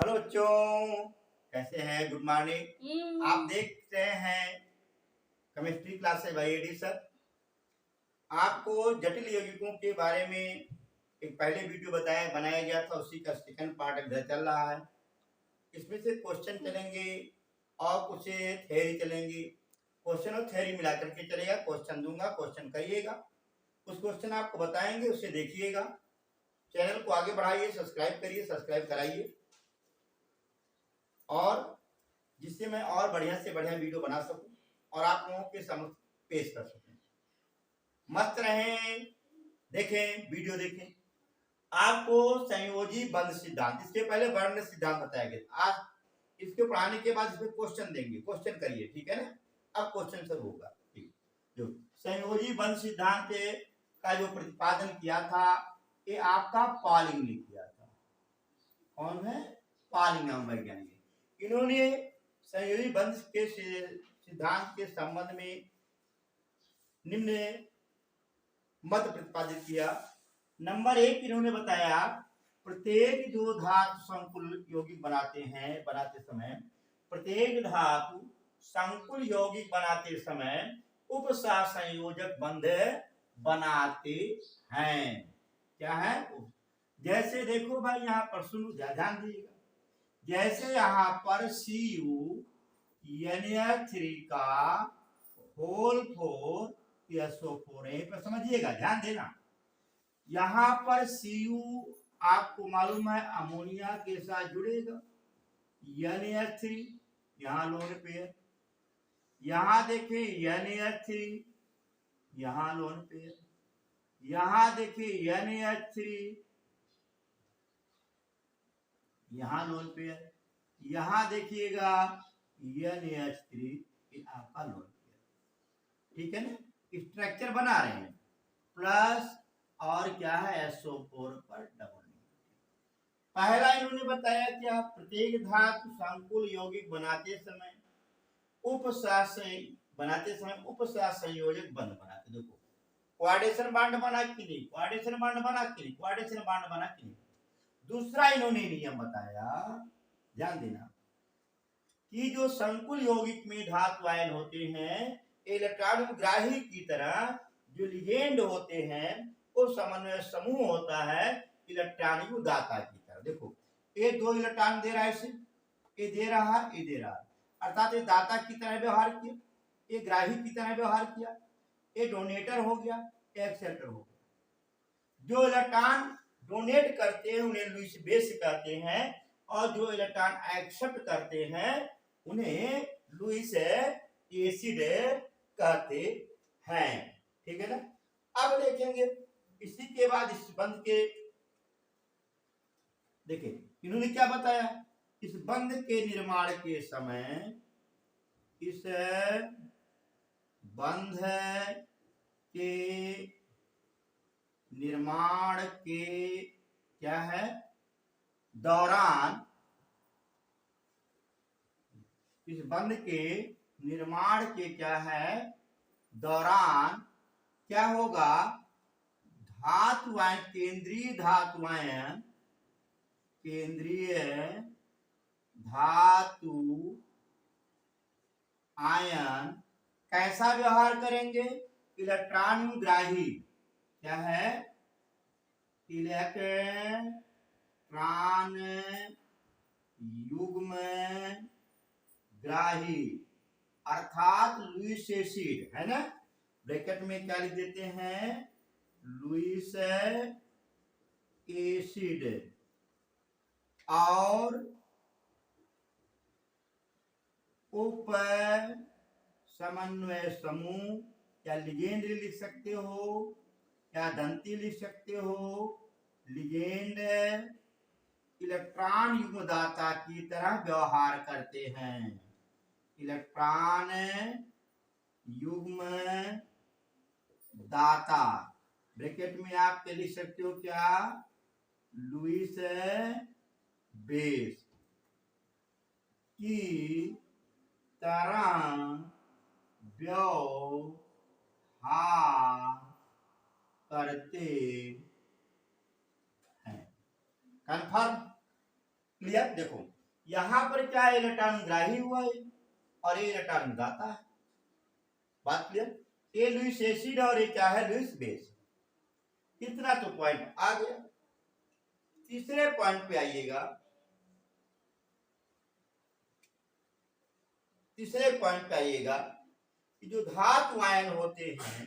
Hello बच्चों, कैसे हैं? Good morning. आप देख रहे हैं केमिस्ट्री क्लास से भाई एडी सर। आपको जटिल यौगिकों के बारे में एक पहले वीडियो बनाया गया था, उसी का सेकंड पार्ट इधर चल रहा है। इसमें से क्वेश्चन चलेंगे और कुछ थ्योरी चलेंगी। क्वेश्चन और थ्योरी मिला करके चलेगा। क्वेश्चन दूंगा, क्वेश्चन करिएगा, कुछ क्वेश्चन आपको बताएंगे, उसे देखिएगा। चैनल को आगे बढ़ाइए, सब्सक्राइब करिए, सब्सक्राइब कराइए, और जिससे मैं और बढ़िया से बढ़िया वीडियो बना सकूं और आप लोगों के समक्ष पेश कर सकूं। मस्त रहें, देखें वीडियो देखें। आपको संयोजी बंध सिद्धांत, इसके पहले वर्ण सिद्धांत बताया गया। आज इसके पढ़ाने के बाद इसमें क्वेश्चन देंगे, क्वेश्चन करिए, ठीक है ना। अब क्वेश्चन शुरू होगा। ठीक, जो संयोजी बंध सिद्धांत का जो प्रतिपादन किया था, ये आपका पॉलिंग ने किया था। कौन है? पॉलिंग नाम वैज्ञानिक। इन्होंने संयोजी बंध के सिद्धांत के संबंध में निम्न मत प्रतिपादित किया। नंबर 1, इन्होंने बताया प्रत्येक जो धातु संकुल यौगिक बनाते समय प्रत्येक धातु संकुल यौगिक बनाते समय उपसह संयोजक बंध बनाते हैं। क्या है? जैसे देखो भाई, यहाँ पर सुनो, ध्यान दीजिएगा। जैसे यहाँ पर CuNH3 का होल 4 SO4 है, पर समझिएगा, ध्यान देना। यहाँ पर Cu आपको मालूम है अमोनिया के साथ जुड़ेगा, NH3 यहाँ लोन पेयर, यहाँ देखिए NH3 यहाँ लोन पेयर, यहाँ देखिए NH3 यहाँ लोन पेयर, यहाँ देखिएगा NH3 आपका लोन पेयर। ठीक है ना, स्ट्रक्चर बना रहे हैं। प्लस और क्या है, SO4 पर डबल। पहला इन्होंने बताया क्या, प्रत्येक धातु संकुल यौगिक बनाते समय उपसह संयोजक बंध बनाते। देखो, क्वाड्रेशन बॉन्ड बना कि नहीं, क्वाड्रेशन बॉन्ड बना कि नहीं, क्वाड्रेशन बॉन्ड बना कि नहीं। दूसरा इन्होंने नियम बताया, ध्यान देना, कि जो संकुल यौगिक में धातु आयन होते हैं, इलेक्ट्रॉन ग्राही की तरह जो लिगेंड होते हैं, वो समन्वय समूह होता है इलेक्ट्रॉनिक दाता की तरह। देखो, ये 2 इलेक्ट्रॉन दे रहा है, इसे ये दे रहा है, ये दे रहा है, अर्थात ये दाता की तरह व्यवहार किया, ये ग्राही की तरह व्यवहार किया, ये डोनेटर हो गया, एक्सेप्टर हो गया। जो इलेक्ट्रॉन डोनेट करते हैं उन्हें लुईस बेस कहते हैं, और जो इलेक्ट्रॉन एक्सेप्ट करते हैं उन्हें लुईस एसिड कहते हैं। ठीक है ना। अब देखेंगे इसी के बाद इस बंध के, देखिए इन्होंने क्या बताया, इस बंध के निर्माण के समय, इस बंध के निर्माण के क्या है दौरान, इस बंध के निर्माण के क्या है दौरान क्या होगा, धातु आयन, केंद्रीय धातु आयन, केंद्रीय धातु आयन कैसा व्यवहार करेंगे, इलेक्ट्रॉन ग्राही। क्या है? इलेक्ट्रॉन युग्म ग्राही, अर्थात लुईस एसिड, है ना। ब्रैकेट में क्या लिख देते हैं, लुईस एसिड, और उप समन्वय समूह, या लिगेंड लिख सकते हो, या दंती लिख सकते हो। लिगेंड इलेक्ट्रॉन युग्मदाता की तरह व्यवहार करते हैं, इलेक्ट्रॉन युग्म दाता। ब्रैकेट में आप क्या लिख सकते हो, क्या, लुईस बेस की तरह व्यवहार करते हैं। कंफर्म? क्लियर। देखो यहां पर क्या है, इलेक्ट्रॉन ग्राही हुआ है और ये इलेक्ट्रॉन दाता है। बात क्लियर। ये लुईस एसिड और ये क्या है, लुईस बेस। इतना तो पॉइंट आ गया। तीसरे पॉइंट पे आइएगा। तीसरे पॉइंट पे आइएगा कि जो धातु आयन होते हैं,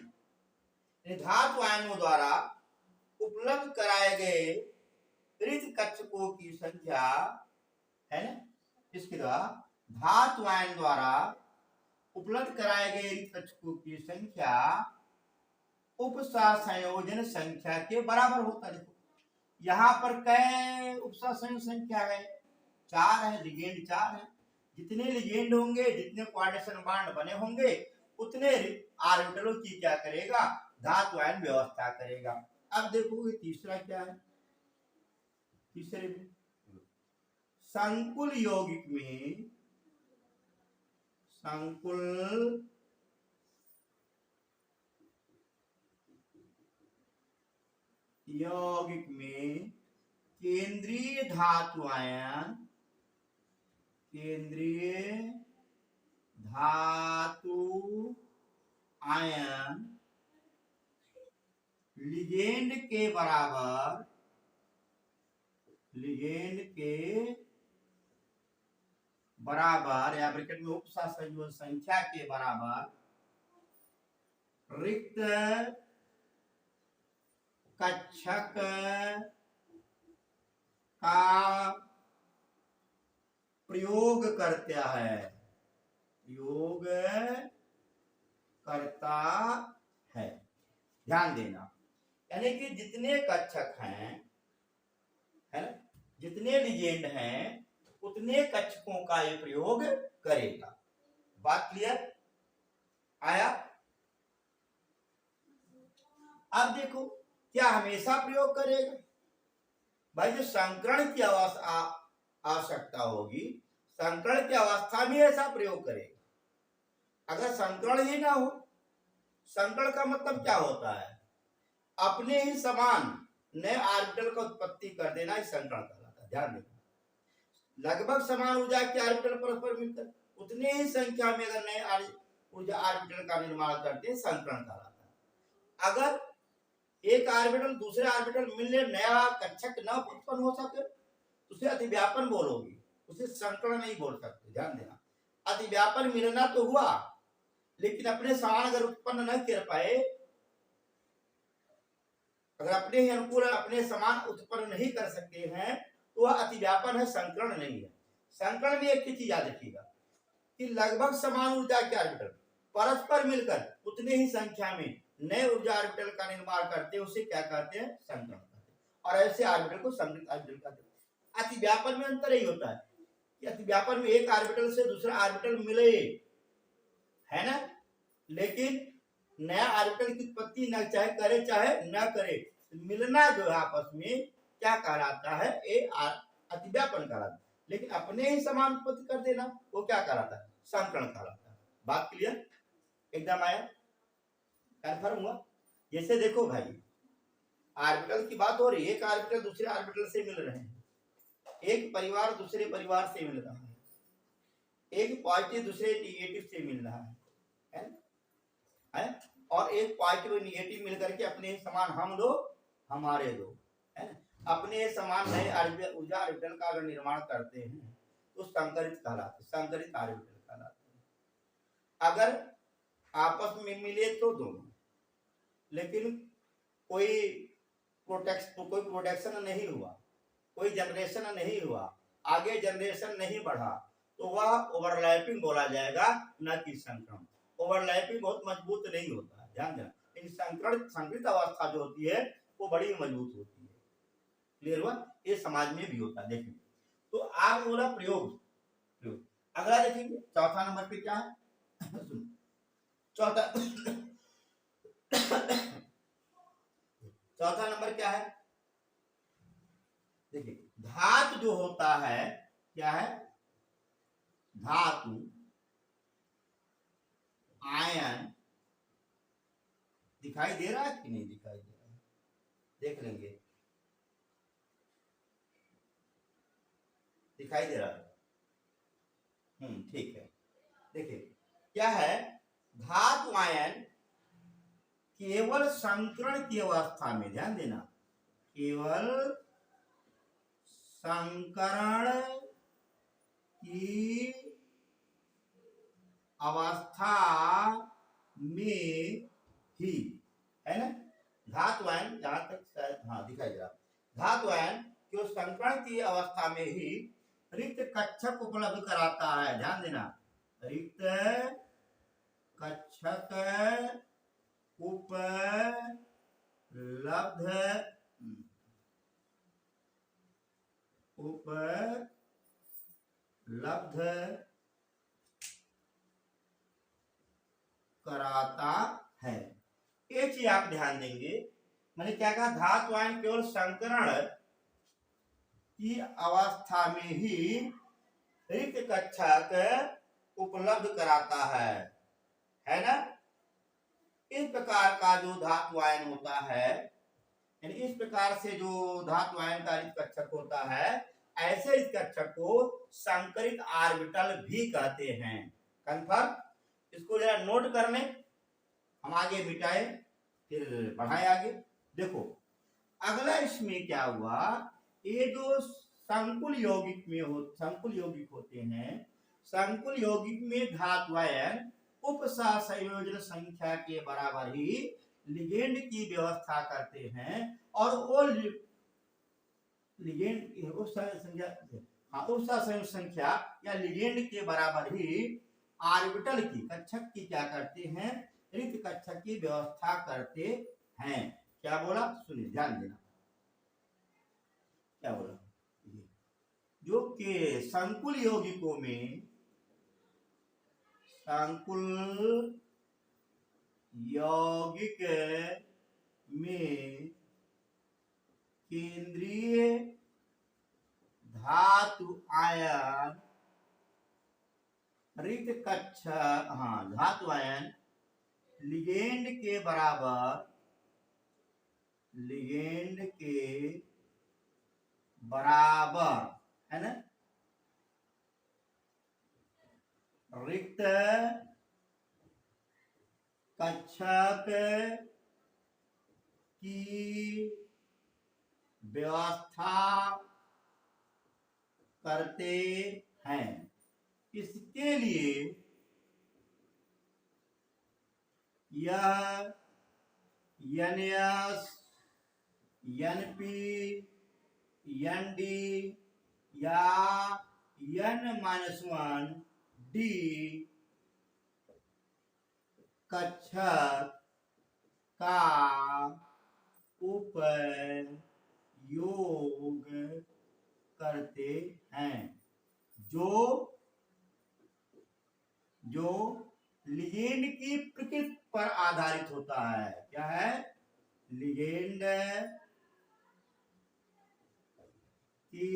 धातु आयनों द्वारा उपलब्ध कराए गए रिक्त कक्षकों की संख्या है ना, इसके द्वारा धातु आयन द्वारा उपलब्ध कराए गए रिक्त कक्षकों की संख्या उपसंयोजन संख्या के बराबर होता है। देखो यहाँ पर कै उपसंयोजन संख्या है, 4 है, लिगेंड 4 है। जितने लिगेंड होंगे, जितने कोऑर्डिनेशन बॉन्ड बने होंगे, उतने ऑर्बिटलों की क्या करेगा, धातु आयन व्यवस्था करेगा। अब देखो ये तीसरा क्या है, तीसरे में संकुल यौगिक में, संकुल यौगिक में केंद्रीय धातु आयन, केंद्रीय धातु आयन लिगेंड के बराबर, लिगेंड के बराबर या ब्रैकेट में उपसंयोजन संख्या के बराबर रिक्त कक्षक का प्रयोग करता है, प्रयोग करता है। ध्यान देना, यानी कि जितने कक्षक हैं, है ना, जितने लिगेंड हैं, उतने कक्षकों का ये प्रयोग करेगा। बात क्लियर आया। अब देखो क्या हमेशा प्रयोग करेगा भाई, जो संकरण की आवश्यकता होगी, संकरण की अवस्था में ऐसा प्रयोग करेगा। अगर संकरण ही ना हो, संकरण का मतलब क्या होता है, अपने ही समान नए ऑर्बिटल का उत्पत्ति कर देना, ही संकरण कहलाता है। ध्यान देना, लगभग समान ऊर्जा के ऑर्बिटल परस्पर मिलकर उतने ही संख्या में अगर नए ऊर्जा ऑर्बिटल का निर्माण करते हैं, संकरण कहलाता है। अगर एक ऑर्बिटल दूसरे ऑर्बिटल मिलने नया कक्षक न उत्पन्न हो सके, उसे अतिव्यापन बोलोगे, उसे संकरण नहीं बोल सकते। ध्यान देना, अतिव्यापन मिलना तो हुआ, लेकिन अपने समान अगर उत्पन्न न कर पाए, अगर अपने ही अनुकूल अपने समान उत्पन्न नहीं कर सकते हैं, तो वह अतिव्यापन है, संकरण नहीं है। संकरण में एक ही चीज याद रखिएगा कि लगभग समान ऊर्जा के ऑर्बिटल परस्पर मिलकर उतने ही संख्या में नए ऊर्जा ऑर्बिटल का निर्माण करते हैं, उसे क्या कहते हैं, संकरण कहते हैं। और ऐसे ऑर्बिटल को संकरित ऑर्बिटल कहते हैं। अतिव्यापन में अंतर यही होता है कि अतिव्यापन में एक ऑर्बिटल से दूसरा ऑर्बिटल मिले, है ना, लेकिन नया ऑर्बिटल की उत्पत्ति न चाहे करे चाहे न करे, मिलना जो है आपस में क्या कहलाता है, ये अतिव्यापन कहलाता है। लेकिन अपने ही समान उत्पत्ति कर देना, वो क्या कहलाता है, संकरण कहलाता है। बात क्लियर एकदम आया, कन्फर्म हुआ। जैसे देखो भाई, ऑर्बिटल की बात हो रही है, एक ऑर्बिटल दूसरे ऑर्बिटल से मिल रहे हैं, एक परिवार दूसरे परिवार से मिल रहा है, एक पॉजिटिव दूसरे निगेटिव से मिल रहा है? और एक पॉजिटिव और निगेटिव मिलकर के अपने समान हम दो हमारे दो, है ना, अपने समान नए ऊर्जा ऑर्बिटल का अगर निर्माण करते हैं तो संकरित कहलाते, संकरित ऑर्बिटल कहलाते हैं। अगर आपस में मिले तो दोनों, लेकिन कोई प्रोटेक्शन नहीं हुआ, कोई जनरेशन नहीं हुआ, आगे जनरेशन नहीं बढ़ा, तो वह ओवरलैपिंग बोला जाएगा, न कि संकरण। ओवरलैपिंग बहुत मजबूत नहीं होता है, ध्यान देना। इन संकरित अवस्था जो होती है वो बड़ी मजबूत होती है। क्लियर हुआ, ये समाज में भी होता है। देखिए तो आप बोला प्रयोग, प्रयोग अगला देखेंगे, चौथा नंबर पे क्या है चौथा चौथा नंबर क्या है, देखिए धातु जो होता है क्या है, धातु आयन दिखाई दे रहा है कि नहीं दिखाई दे रहा है, देख लेंगे। दिखाई दे रहा है? ठीक है। देखिए क्या है, धातु आयन केवल संकरण की अवस्था में, ध्यान देना, केवल संकरण की अवस्था में ही, है ना, धातु आयन, जहां तक शायद हाँ दिखाई दे रहा, धातु आयन केवल संकरण की अवस्था में ही रिक्त कक्षक उपलब्ध कराता है। ध्यान देना, रिक्त कक्षक उपलब्ध कराता है। एक चीज आप ध्यान देंगे, मैंने क्या कहा, धातु आयन केवल संकरण की अवस्था में ही रिक्त कक्षक उपलब्ध कराता है ना। इस प्रकार का जो धातु आयन होता है, यानी इस प्रकार से जो धातु आयन का रिक्त कक्षक होता है, ऐसे रिक्त कक्षक को संकरित ऑर्बिटल भी कहते हैं। कंफर्म? इसको जरा नोट कर लें, हम आगे मिटाए फिर बढ़ाए आगे। देखो अगला इसमें क्या हुआ, ये जो संकुल यौगिक में संकुल यौगिक होते हैं, संकुल यौगिक में धातु आयन उपसंयोजन संख्या के बराबर ही लिगेंड की व्यवस्था करते हैं, और वो लिगेंड उपसंयोजन संख्या या लिगेंड के बराबर ही ऑर्बिटल की, कक्षक की क्या करते हैं, रिक्त कक्षक की व्यवस्था करते हैं। क्या बोला, सुनिए ध्यान देना, क्या बोला, जो कि संकुल यौगिकों में, संकुल यौगिक में केंद्रीय धातु आयन रिक्त कक्षक, धातु आयन लिगेंड के बराबर, लिगेंड के बराबर, है ना, रिक्त कक्षक की व्यवस्था करते हैं। इसके लिए यह NS, NP, ND या N-1D कक्षक का उपयोग करते हैं, जो लिगेंड की प्रकृति पर आधारित होता है। क्या है, लिगेंड की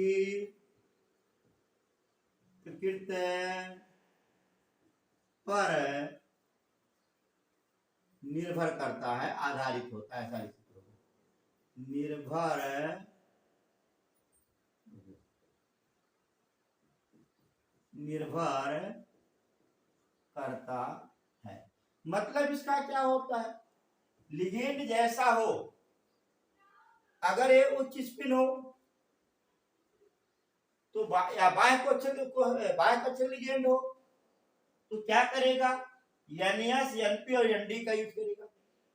प्रकृति पर निर्भर करता है, आधारित होता है, सारी सूत्रों को निर्भर करता है। मतलब इसका क्या होता है, लिगेंड जैसा हो, अगर ये उच्च स्पिन हो तो या बाह्य कक्षक लिगेंड हो तो क्या करेगा, NS, NP और ND का यूज करेगा।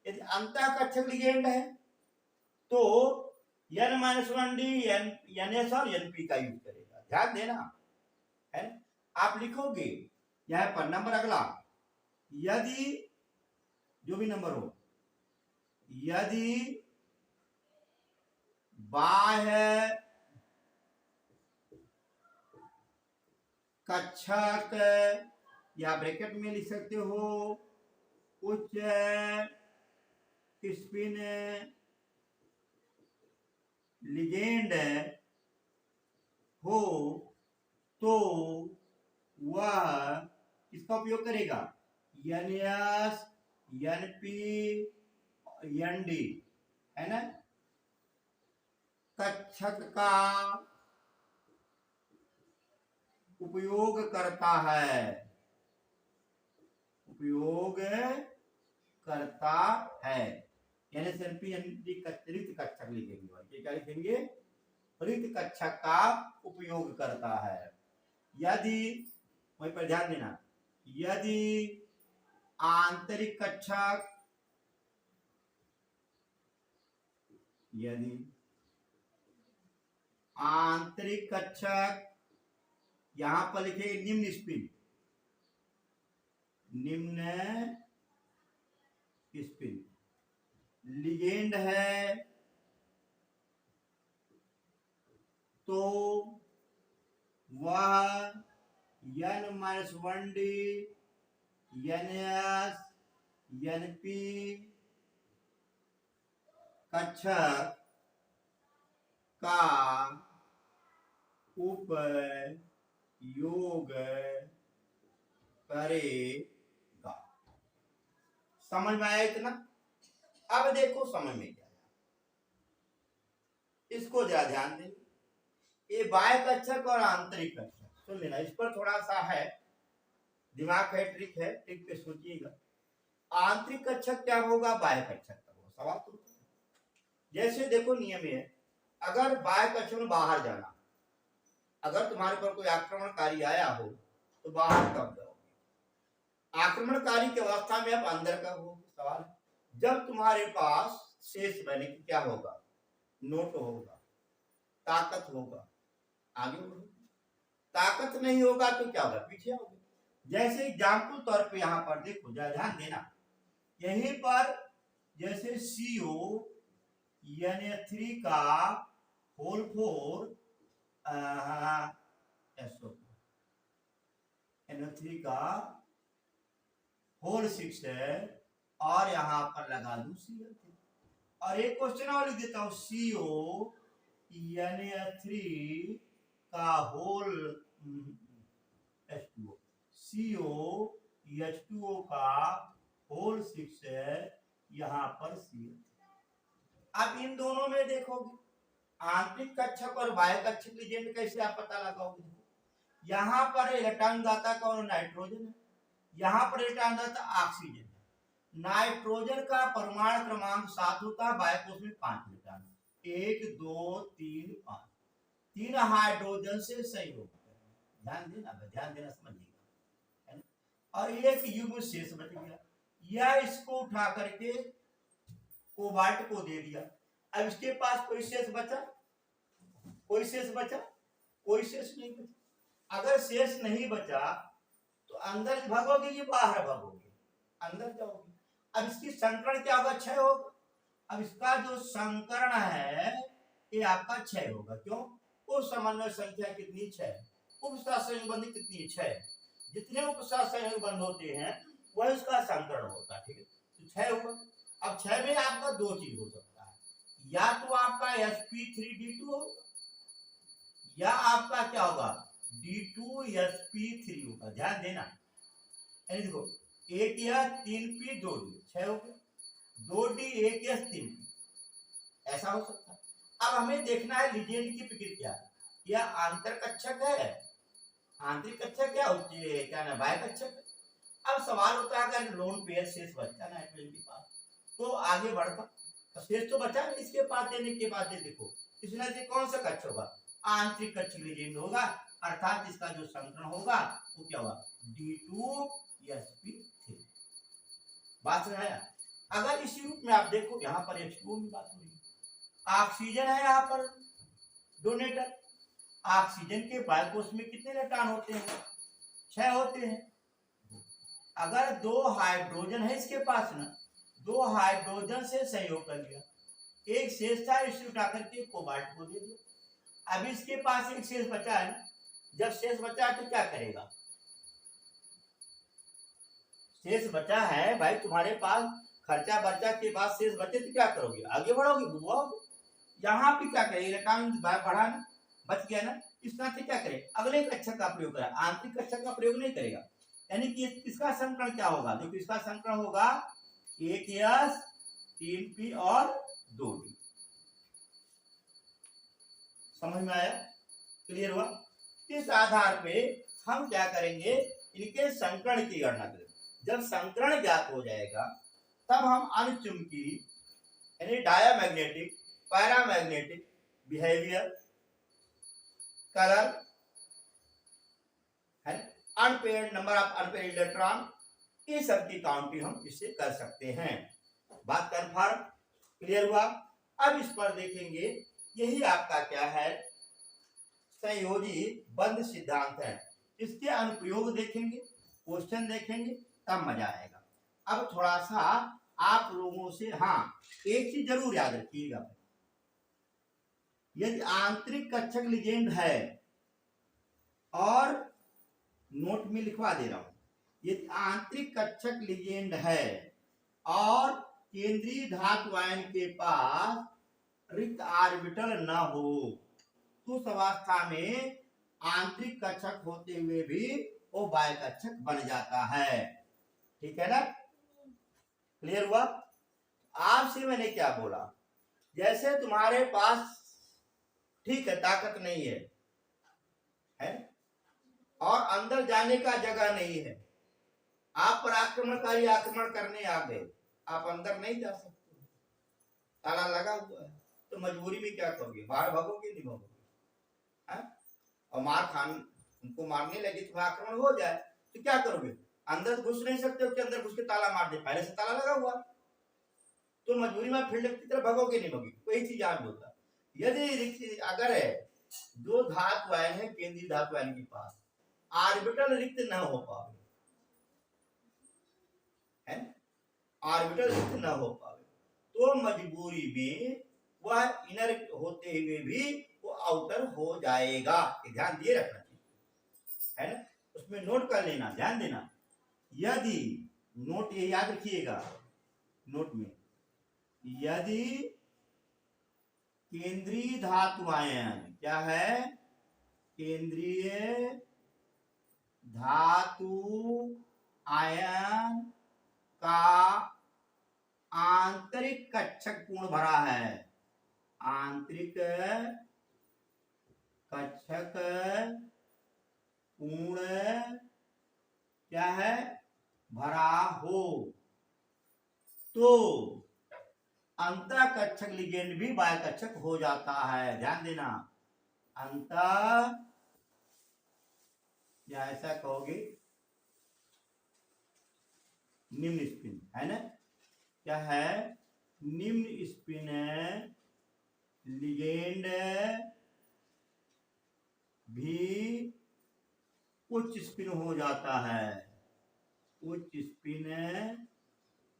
यदि अंतः कक्षक लिगेंड है तो N-1D, NS और NP का यूज करेगा। ध्यान देना है, आप लिखोगे यहाँ पर नंबर अगला, यदि जो भी नंबर हो, यदि बाह्य कक्षक, या ब्रैकेट में लिख सकते हो उच्च स्पिन लिगेंड हो, तो वह इसका उपयोग करेगा, NS, NP, ND, है ना, कक्षक का उपयोग करता है, उपयोग करता है, यानी रिक्त कक्षक लिखेंगे भाई, क्या लिखेंगे? रिक्त कक्षक का उपयोग करता है। यदि, वहीं पर ध्यान देना, यदि आंतरिक कक्षक, यदि आंतरिक कक्षक, यहां पर लिखे निम्न स्पिन, निम्न स्पिन लिगेंड है तो वह N-1D NS NP कक्षक का उपयोग करेगा। समझ में आया इतना? अब देखो समझ में क्या, इसको जरा ध्यान दें। ये बाह्य कक्षक और आंतरिक कक्षक, सुन लेना, इस पर थोड़ा सा है दिमाग है, ट्रिक है, ट्रिक पे सोचिएगा। आंतरिक कक्षक क्या होगा, बाह्य कक्षक का होगा। सवाल तो जैसे देखो नियम है, अगर बाह्य कक्षक में बाहर जाना, अगर तुम्हारे पर कोई आक्रमणकारी आया हो तो बाहर कब जाओगे? आक्रमणकारी की अवस्था में आप अंदर कब हो? सवाल जब तुम्हारे पास शेष बने की क्या होगा, नोट होगा, ताकत होगा, आगे बढ़ो। ताकत नहीं होगा तो क्या होगा, पीछे आओगे। जैसे एग्जाम्पल तौर पे यहाँ पर देखो, ध्यान देना, यहीं पर जैसे CONA3 का होल 4 NO3 का होल 6 है और यहां पर लगा दूं CH3, और एक क्वेश्चन और लिख देता हूं, CONA3 का होल H2O, COH2O का होल 6 है, यहां पर CH। अब इन दोनों में देखोगे आंतरिक कक्षक और बाह्य कक्षक लिगेंड कैसे आप पता लगाओगे? यहां पर इलेक्ट्रॉन दाता कौन, नाइट्रोजन है, यहां पर इलेक्ट्रॉन दाता ऑक्सीजन है। नाइट्रोजन का परमाणु क्रमांक 7 होता है, बाह्य कोश में 5 इलेक्ट्रॉन, 1 2 3 5, 3 हाइड्रोजन से संयोग करें। ध्यान देना, समझिएगा। और एक युग्म शेष बच गया, या इसको उठा करके कोबाल्ट को दे दिया। अब इसके पास कोई शेष बचा? कोई शेष बचा? कोई शेष नहीं बचा। अगर शेष नहीं बचा तो अंदर भागोगे कि बाहर भागोगे? अंदर जाओगे। अब इसकी संकरण क्या होगा, क्षय होगा। अब इसका जो संकरण है ये आपका क्षय होगा। क्यों? उप समन्वय संख्या कितनी, 6, उपसहसंयोग बंध कितनी, 6। जितने उपसहसंयोग बंध होते हैं वह इसका संकरण होता है, ठीक है, तो 6 होगा। अब 6 में आपका दो चीज हो सकता है, या तो आपका sp3d2 होगा, या आपका क्या होगा, d2sp3 होगा। ध्यान देना, देखो 1s 3p 2d 6 हो गया, 2d 1s 3p, ऐसा हो सकता है। अब हमें देखना है लिगेंड की प्रकृति, या आंतर कक्षक है, आंतरिक कक्षक क्या ना बाह्य कक्षक है। अब सवाल होता है अगर लोन पेयर शेष बचता नाइट्रोजन के पास तो आगे बढ़ता, शेष तो बचा नहीं इसके पास देने के बाद, देखो इसमें से कौन सा कक्ष होगा, आंतरिक कक्ष लिगेंड होगा, अर्थात इसका जो संकरण होगा वो क्या होगा, D2sp3। बात समझ आया? अगर इसी रूप में आप देखो, यहाँ पर H2O की बात हो रही है, ऑक्सीजन है यहाँ पर डोनेटर, ऑक्सीजन के बाह्य कोश में कितने इलेक्ट्रॉन होते हैं, 6 होते हैं। अगर 2 हाइड्रोजन है इसके पास ना, 2 हाइड्रोजन से संयोग कर लिया, एक शेष था, इसे उठा करके कोबाल्ट को दे दिया। अब इसके पास एक शेष बचा है ना, जब शेष बचा है तो क्या करेगा, शेष बचा है भाई तुम्हारे पास, खर्चा बर्चा के बाद शेष बचे तो क्या करोगे, आगे बढ़ोगे, बुआओगे। यहाँ पे क्या करेगा, इलेक्ट्रॉन बढ़ा ना, बच गया ना, इस तरह से क्या करे, अगले कक्षक का प्रयोग करेगा, आंतरिक कक्षक का प्रयोग नहीं करेगा। यानी कि इसका संकरण क्या होगा, जो इसका संकरण होगा 1s 3p और 2d। समझ में आया, क्लियर हुआ? इस आधार पे हम क्या करेंगे, इनके संकरण की गणना करेंगे। जब संकरण ज्ञात हो जाएगा तब हम अणुचुंबकी यानी डायामैग्नेटिक, पैरामैग्नेटिक बिहेवियर, कलर है, unpaired number of unpaired electron, ये सब की काउंटिंग हम इससे कर सकते हैं। बात कन्फर्म क्लियर हुआ। अब इस पर देखेंगे, यही आपका क्या है, संयोजी बंध सिद्धांत है। इसके अनुप्रयोग देखेंगे, क्वेश्चन देखेंगे, तब मजा आएगा। अब थोड़ा सा आप लोगों से एक चीज जरूर याद रखिएगा, यदि आंतरिक कक्षक लिगेंड है, और नोट में लिखवा दे रहा हूं, यदि आंतरिक कक्षक लिगेंड है और केंद्रीय धातु आयन के पास रिक्त ऑर्बिटल न हो, तो उस अवस्था में आंतरिक कक्षक होते हुए भी वो बाह्य कक्षक बन जाता है। ठीक है ना, क्लियर हुआ। आपसे मैंने क्या बोला, जैसे तुम्हारे पास ठीक है ताकत नहीं है और अंदर जाने का जगह नहीं है, आप पर आक्रमणकारी आक्रमण करने आ गए, आप अंदर नहीं जा सकते, ताला लगा हुआ है, तो मजबूरी में क्या करोगे, बाहर भागोगे नहीं भागोगे, और मार खान उनको मारने लगे, तुम्हें आक्रमण हो जाए तो क्या करोगे, अंदर घुस नहीं सकते हो कि अंदर घुस के ताला मार दे, पहले से ताला लगा हुआ, तो मजबूरी में फील्ड की तरफ भागोगे नहीं भागोगे। वही चीज याद होता है, यदि अगर है दो धातु आयन है केंद्रीय धातु आयन के पास, ऑर्बिटल रिक्त न हो पावे, ऑर्बिटल रिक्त न हो पावे, तो मजबूरी में वह इनर होते हुए भी वो आउटर हो जाएगा। ध्यान दिए रखना चाहिए, है ना, उसमें नोट कर लेना, ध्यान देना। यदि नोट ये याद रखिएगा, नोट में यदि केंद्रीय धातु आयन क्या है, केंद्रीय धातु आयन का आंतरिक कक्षक पूर्ण भरा है, आंतरिक कक्षक पूर्ण क्या है, भरा हो, तो अंतः कक्षक लिगेंड भी बाह्य कक्षक हो जाता है। ध्यान देना, अंतः या ऐसा कहोगे निम्न स्पिन, है ना, क्या है, निम्न स्पिन लिगेंड भी उच्च स्पिन हो जाता है, उच्च स्पिन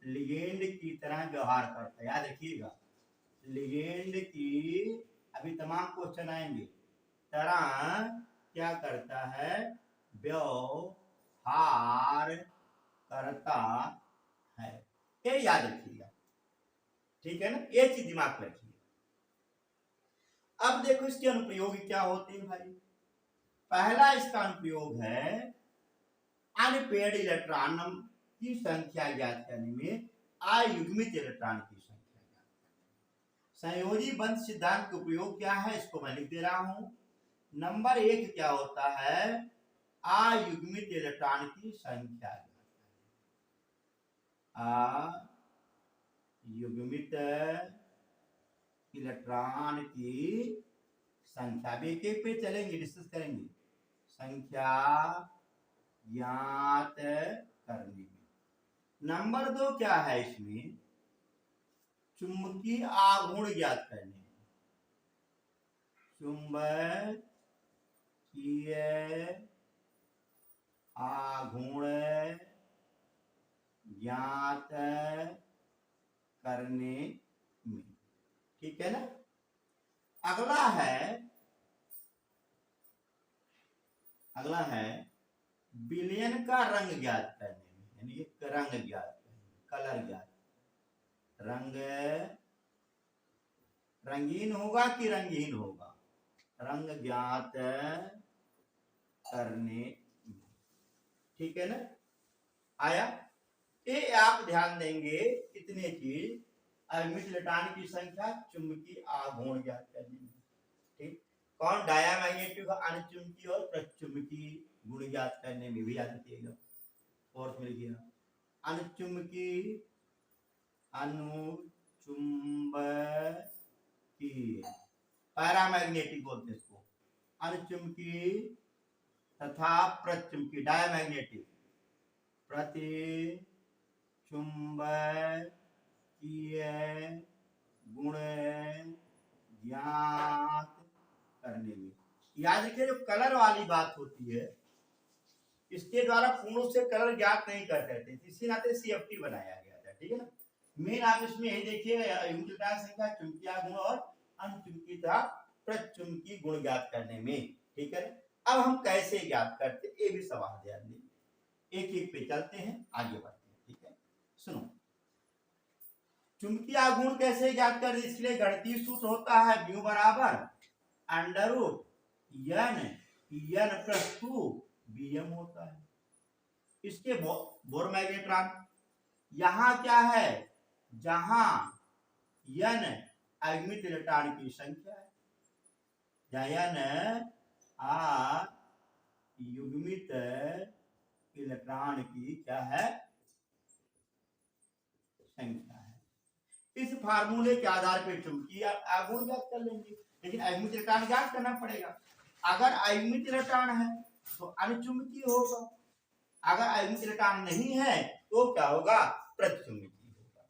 लिगेंड की तरह व्यवहार करता है। याद रखिएगा, लिगेंड की अभी तमाम क्वेश्चन आएंगे, तरह क्या करता है, व्यवहार करता है, ये याद रखिएगा। ठीक है ना, ये चीज दिमाग में रखिए। अब देखो इसके अनुप्रयोग क्या होते हैं भाई। पहला इसका अनुप्रयोग है अनपेयर्ड इलेक्ट्रॉन की संख्या ज्ञात करने में अयुग्मित इलेक्ट्रॉन की संख्या ज्ञात करने। संयोजी बंध सिद्धांत का उपयोग क्या है, इसको मैं लिख दे रहा हूं। नंबर 1 क्या होता है, अयुग्मित इलेक्ट्रॉन की संख्या, अयुग्मित इलेक्ट्रॉन की संख्या, भी एक एक पे चलेंगे, डिस्कस करेंगे, संख्या ज्ञात करने में। नंबर 2 क्या है इसमें, चुंबकीय आघूर्ण ज्ञात करने में, चुंबकीय आघूर्ण ज्ञात करने में। ठीक है ना। अगला है विलयन का रंग ज्ञात करने में, यानी एक रंग ज्ञात करने, कलर ज्ञात, रंग रंगीन होगा कि रंगहीन होगा, रंग ज्ञात करने में। ठीक है ना, आया। ये आप ध्यान देंगे इतने चीज, अयुग्मित इलेक्ट्रॉन की संख्या, चुंबकीय आघूर्ण ज्ञात करने में। ठीक, कौन, डायामैग्नेटिक, अणुचुंबकीय और प्रचुंबकीय गुण ज्ञात करने में भी याद रखिएगा। फोर्थ मिल गया अनुचुंबकी, अनुचुंबकीय पैरामैग्नेटिक बोलते हैं इसको, अनुचुंबकी तथा प्रचुंबकी डायमैग्नेटिक, प्रतिचुंबकीय गुण ज्ञात करने में। याद रखिए जो कलर वाली बात होती है इसके द्वारा पूर्ण से कलर ज्ञात नहीं कर सकते, इसी नाते CFT बनाया गया था, ठीक है ना। मेन आप इसमें यही देखिएगा संख्या, चुंबकीय गुण और अनुचुंबकी तथा प्रचुंबकी गुण ज्ञात करने में, ठीक है। अब हम कैसे ज्ञात करते ये भी सवाल ध्यान देंगे, एक एक पे चलते हैं, आगे बढ़ते हैं, ठीक है। सुनो, चुंबकीय गुण कैसे ज्ञात करते, इसलिए गणितीय सूत्र होता है म्यू बराबर √n प्लस 2 Bm होता है। इसके बोर मैग्नेट्रॉन यहां क्या है, जहां n अयुग्मित इलेक्ट्रॉन की संख्या है, n युग्मित इलेक्ट्रॉन की क्या है, संख्या है। इस फार्मूले के आधार पर चुंबकीय आघूर्ण ज्ञात कर लेंगे, लेकिन अयुग्मित इलेक्ट्रॉन ज्ञात करना पड़ेगा। अगर अयुग्मित इलेक्ट्रॉन है तो अनुचुंबकीय होगा, अगर अयुग्मित इलेक्ट्रॉन नहीं है तो क्या होगा, प्रतिचुंबकीय होगा।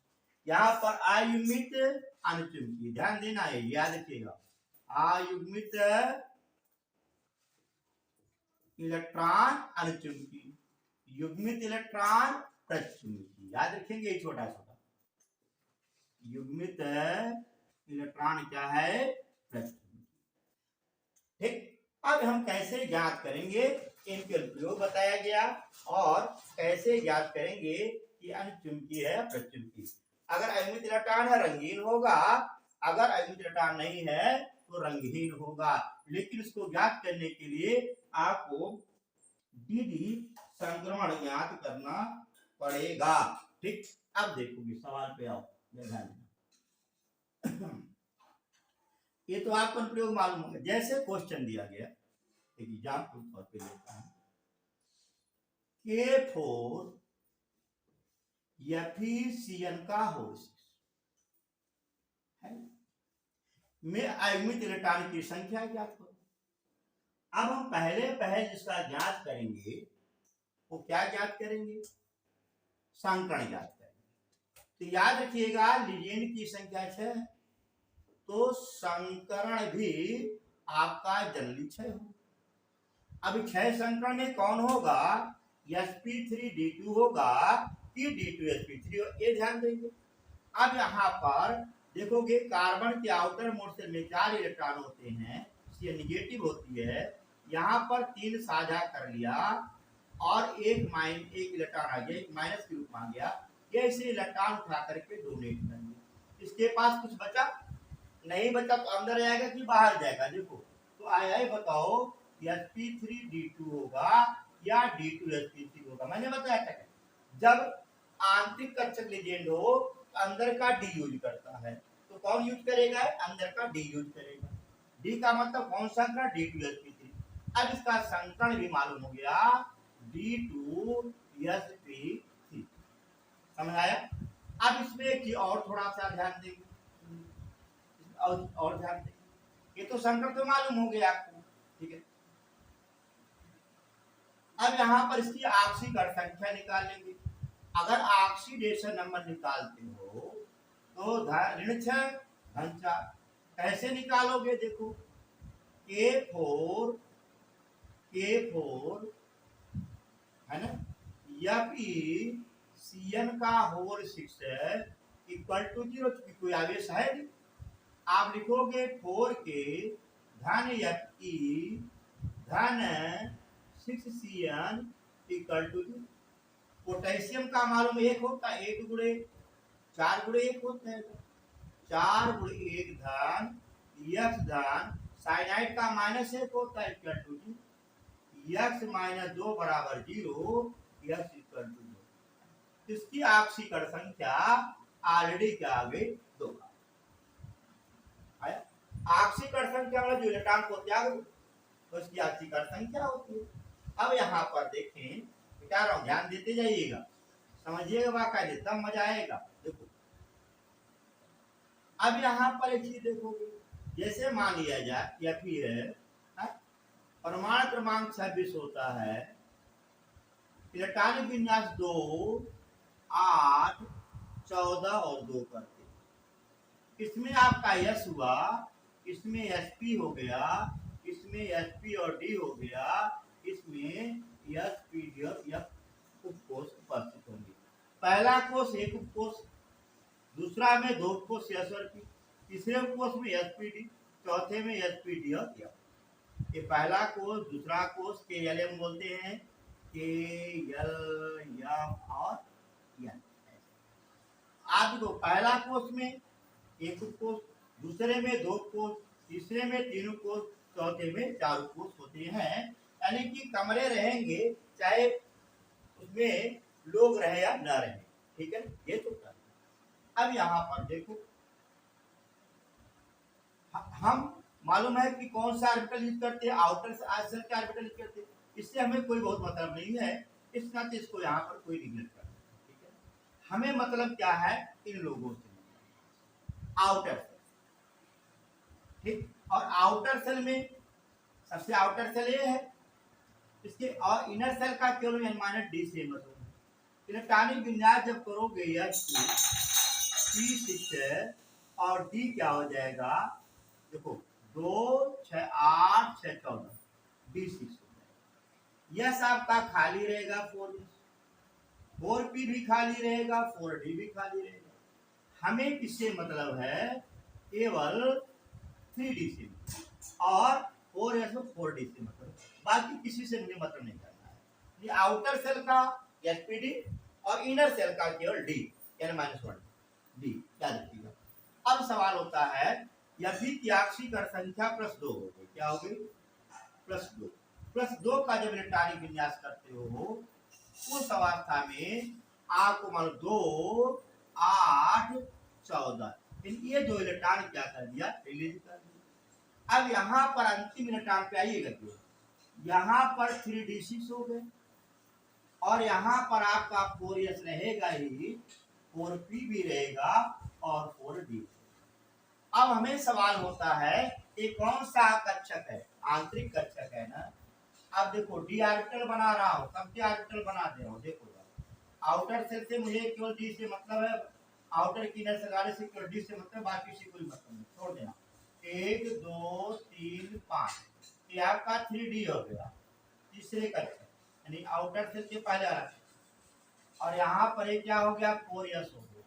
यहाँ पर अयुग्मित अनुचुंबकीय ध्यान देना है, याद रखिएगा, अयुग्मित इलेक्ट्रॉन अनुचुंबकीय, युग्मित इलेक्ट्रॉन प्रतिचुंबकीय, याद रखेंगे छोटा छोटा। युग्मित इलेक्ट्रॉन क्या है, प्रतिचुंबकीय, ठीक। अब हम कैसे ज्ञात करेंगे, इनके प्रयोग बताया गया और कैसे ज्ञात करेंगे कि अनुचुंबकीय है प्रतिचुंबकीय। अगर अयुग्मित इलेक्ट्रॉन है रंगीन होगा, अगर अयुग्मित इलेक्ट्रॉन नहीं है तो रंगहीन होगा। लेकिन इसको ज्ञात करने के लिए आपको डीडी संक्रमण ज्ञात करना पड़ेगा, ठीक। अब देखोगे सवाल पे आओ, ध्यान ये तो आपको प्रयोग मालूम होगा। जैसे क्वेश्चन दिया गया, एक एग्जाम्पल तौर पे लेता है, K4 FeCN का होल 6 है में अयुग्मित इलेक्ट्रॉन की संख्या ज्ञात करो। अब हम पहले जिसका ज्ञात करेंगे वो क्या ज्ञात करेंगे, संकरण ज्ञात करेंगे। तो याद रखिएगा लिगेंड की संख्या 6 तो संकरण भी आपका जनरली 6 हो। अब 6 संकरण में कौन होगा, sp3d2 होगा कि d2sp3, ये ध्यान देंगे। अब यहाँ पर देखोगे कार्बन के आउटर मोड में 4 इलेक्ट्रॉन होते हैं, ये निगेटिव होती है, यहाँ पर 3 साझा कर लिया और एक इलेक्ट्रॉन आ गया, एक माइनस के रूप में आ गया, ये इसे इलेक्ट्रॉन उठा करके डोनेट कर दिया। इसके पास कुछ बचा नहीं, बचा तो अंदर जाएगा कि बाहर जाएगा, देखो तो आया ही, बताओ sp3d2 होगा या d2sp3 होगा। मैंने बताया था जब आंतरिक कक्षक लिगेंड हो तो अंदर का डी यूज करता है, तो कौन यूज करेगा, अंदर का डी यूज करेगा। डी का मतलब कौन सा का, d2sp3। अब इसका संकरण भी मालूम हो गया, d2sp3, समझ आया। अब इसमें और थोड़ा सा ध्यान देंगे, और ध्यान देंगे, ये तो संकरण तो मालूम हो गया आपको, ठीक है। अब यहाँ पर इसकी ऑक्सीकरण संख्या निकालेंगे। अगर ऑक्सीडेशन नंबर निकालते हो तो ऋण 6 धन 4, कैसे निकालोगे, देखो K4 है ना, FeCN का होल 6 इक्वल टू 0, कोई आवेश है नहीं। आप लिखोगे 4 के धन Fe धन 6CN इक्वल टू 0। पोटेशियम का मालूम 1 होता है, 1 गुणे 4 गुणे 1 होता है, 4 गुणे 1 धन X धन साइनाइड का -1 होता है इक्वल टू 0, X - 2 बराबर 0, X इक्वल टू 0। इसकी ऑक्सीकरण संख्या ऑलरेडी क्या आ गई, 2। ऑक्सीकरण संख्या वाला जो इलेक्ट्रॉन को त्याग दो तो इसकी ऑक्सीकरण संख्या होती है। अब यहाँ पर देखें, बता रहा हूँ, ध्यान देते जाइएगा, समझिएगा बाकायदे, तब मजा आएगा। देखो अब यहाँ पर एक चीज देखोगे, जैसे मान लिया जाए या फिर परमाणु क्रमांक 26 होता है, इलेक्ट्रॉनिक विन्यास 2, 8, 14 और 2 करते। इसमें आपका यस हुआ, इसमें एसपी हो गया, इसमें एसपी और डी हो गया, इसमें यस पी डी और एफ उपकोष उपस्थित होंगे। पहला कोष एक उपकोष, दूसरा में 2 उपकोष यस और पी, तीसरे उपकोष में एस पी डी, चौथे में एस पी डी और एफ। ये पहला कोष, दूसरा कोष के एल एम बोलते हैं, के एल एम और एन। आप देखो पहला कोष में एक कोष, दूसरे में 2 कोष, तीसरे में 3 कोष, चौथे में 4 कोष होते हैं। यानी कि कमरे रहेंगे चाहे उसमें लोग रहे या न रहे, ठीक है, ये तो कर। अब यहाँ पर देखो, हम मालूम है कि कौन सा ऑर्बिटल यूज करते हैं, आउटर सेल का ऑर्बिटल यूज करते हैं, इससे हमें कोई बहुत मतलब नहीं है, इस नाते इसको यहाँ पर कोई निगलेक्ट करना, ठीक है। हमें मतलब क्या है, इन लोगों से आउटर सेल, ठीक। और आउटर सेल में सबसे आउटर सेल ये है, इसके और इनर सेल का केवल माइनस डी से मतलब। इलेक्ट्रॉनिक विन्यास जब करोगे यस P6 और डी क्या हो जाएगा, देखो 2, 6, 8, 6, 14, D6 हो जाएगा। यस आपका खाली रहेगा 4P भी खाली रहेगा, 4D भी खाली रहेगा। हमें किससे मतलब है, केवल 3D से और 4S और 4D से मतलब, बाकी किसी से मुझे मतलब नहीं करना है। ये आउटर सेल का SPD और इनर सेल का केवल D n-1 D याद रखिएगा। अब सवाल होता है, यदि त्याक्षी कर संख्या +2 हो गई, क्या हो गई, +2 का जब इलेक्ट्रॉनिक विन्यास करते हो उस अवस्था में आपको मान 2, 8, 14 ये 2 इलेक्ट्रॉन क्या कर दिया, रिलीज कर दिया। अब यहाँ पर अंतिम इलेक्ट्रॉन पे आइएगा, तो यहाँ पर 3d6 हो गए और यहाँ पर आपका 4s रहेगा ही, 4p भी रहेगा और 4d। अब हमें सवाल होता है ये कौन सा कक्षक है, आंतरिक कक्षक है ना। अब देखो डी ऑर्बिटल बना रहा हूँ, सबके ऑर्बिटल बना दे रहा हूँ। देखो आउटर सेल से मुझे केवल डी से मतलब है, आउटर की इनर सेल से केवल डी से मतलब, बाकी से कोई मतलब नहीं, छोड़ देना। 1, 2, 3, 5 ये आपका 3D हो गया, तीसरे कक्षक यानी आउटर सेल के पहले आ रहा। और यहाँ पर ये क्या हो गया, 4s हो गया,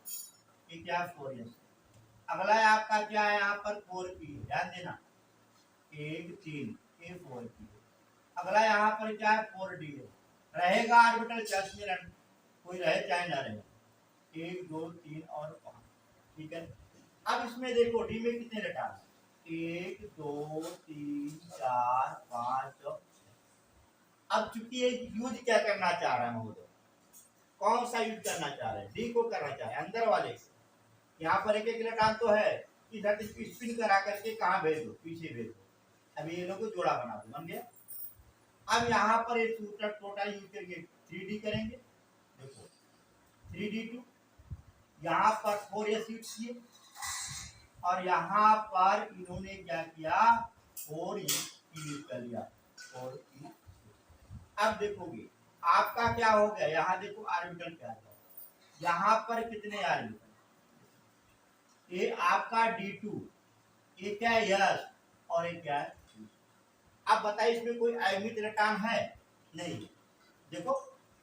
ये क्या 4s। अगला आपका क्या है, यहाँ पर 4p, ध्यान देना 1, 3 ये 4p। अगला यहाँ पर क्या है, 4d रहेगा ऑर्बिटल 10 मिनट, कोई रहे चाहे ना रहे, 1, 2, 3 और 5, ठीक है। अब इसमें देखो डी में कितने इलेक्ट्रॉन, 1, 2, 3, 4, 5 और 6। अब चूंकि ये यूज क्या करना चाह रहा है महोदय, कौन सा यूज करना चाह रहे हैं, डी को करना चाह रहे हैं, अंदर वाले से। यहाँ पर एक इलेक्ट्रॉन तो है, इधर स्पिन करा करके कहाँ भेज दो, पीछे भेज दो। अभी ये लोग को जोड़ा बना दो, बन गया। अब यहाँ पर एक टोटल यूज करके 3D करेंगे, देखो 3D2, यहाँ पर 4s यूज किए और यहाँ पर इन्होंने क्या किया, 4e यूज कर लिया, 4e। अब देखोगे आपका क्या हो गया, यहाँ देखो ऑर्बिटल क्या है, यहाँ पर कितने ऑर्बिटल, ये आपका D2, ये क्या है यस और ये क्या है। अब बताइए इसमें कोई अयमित इलेक्ट्रॉन है, नहीं। देखो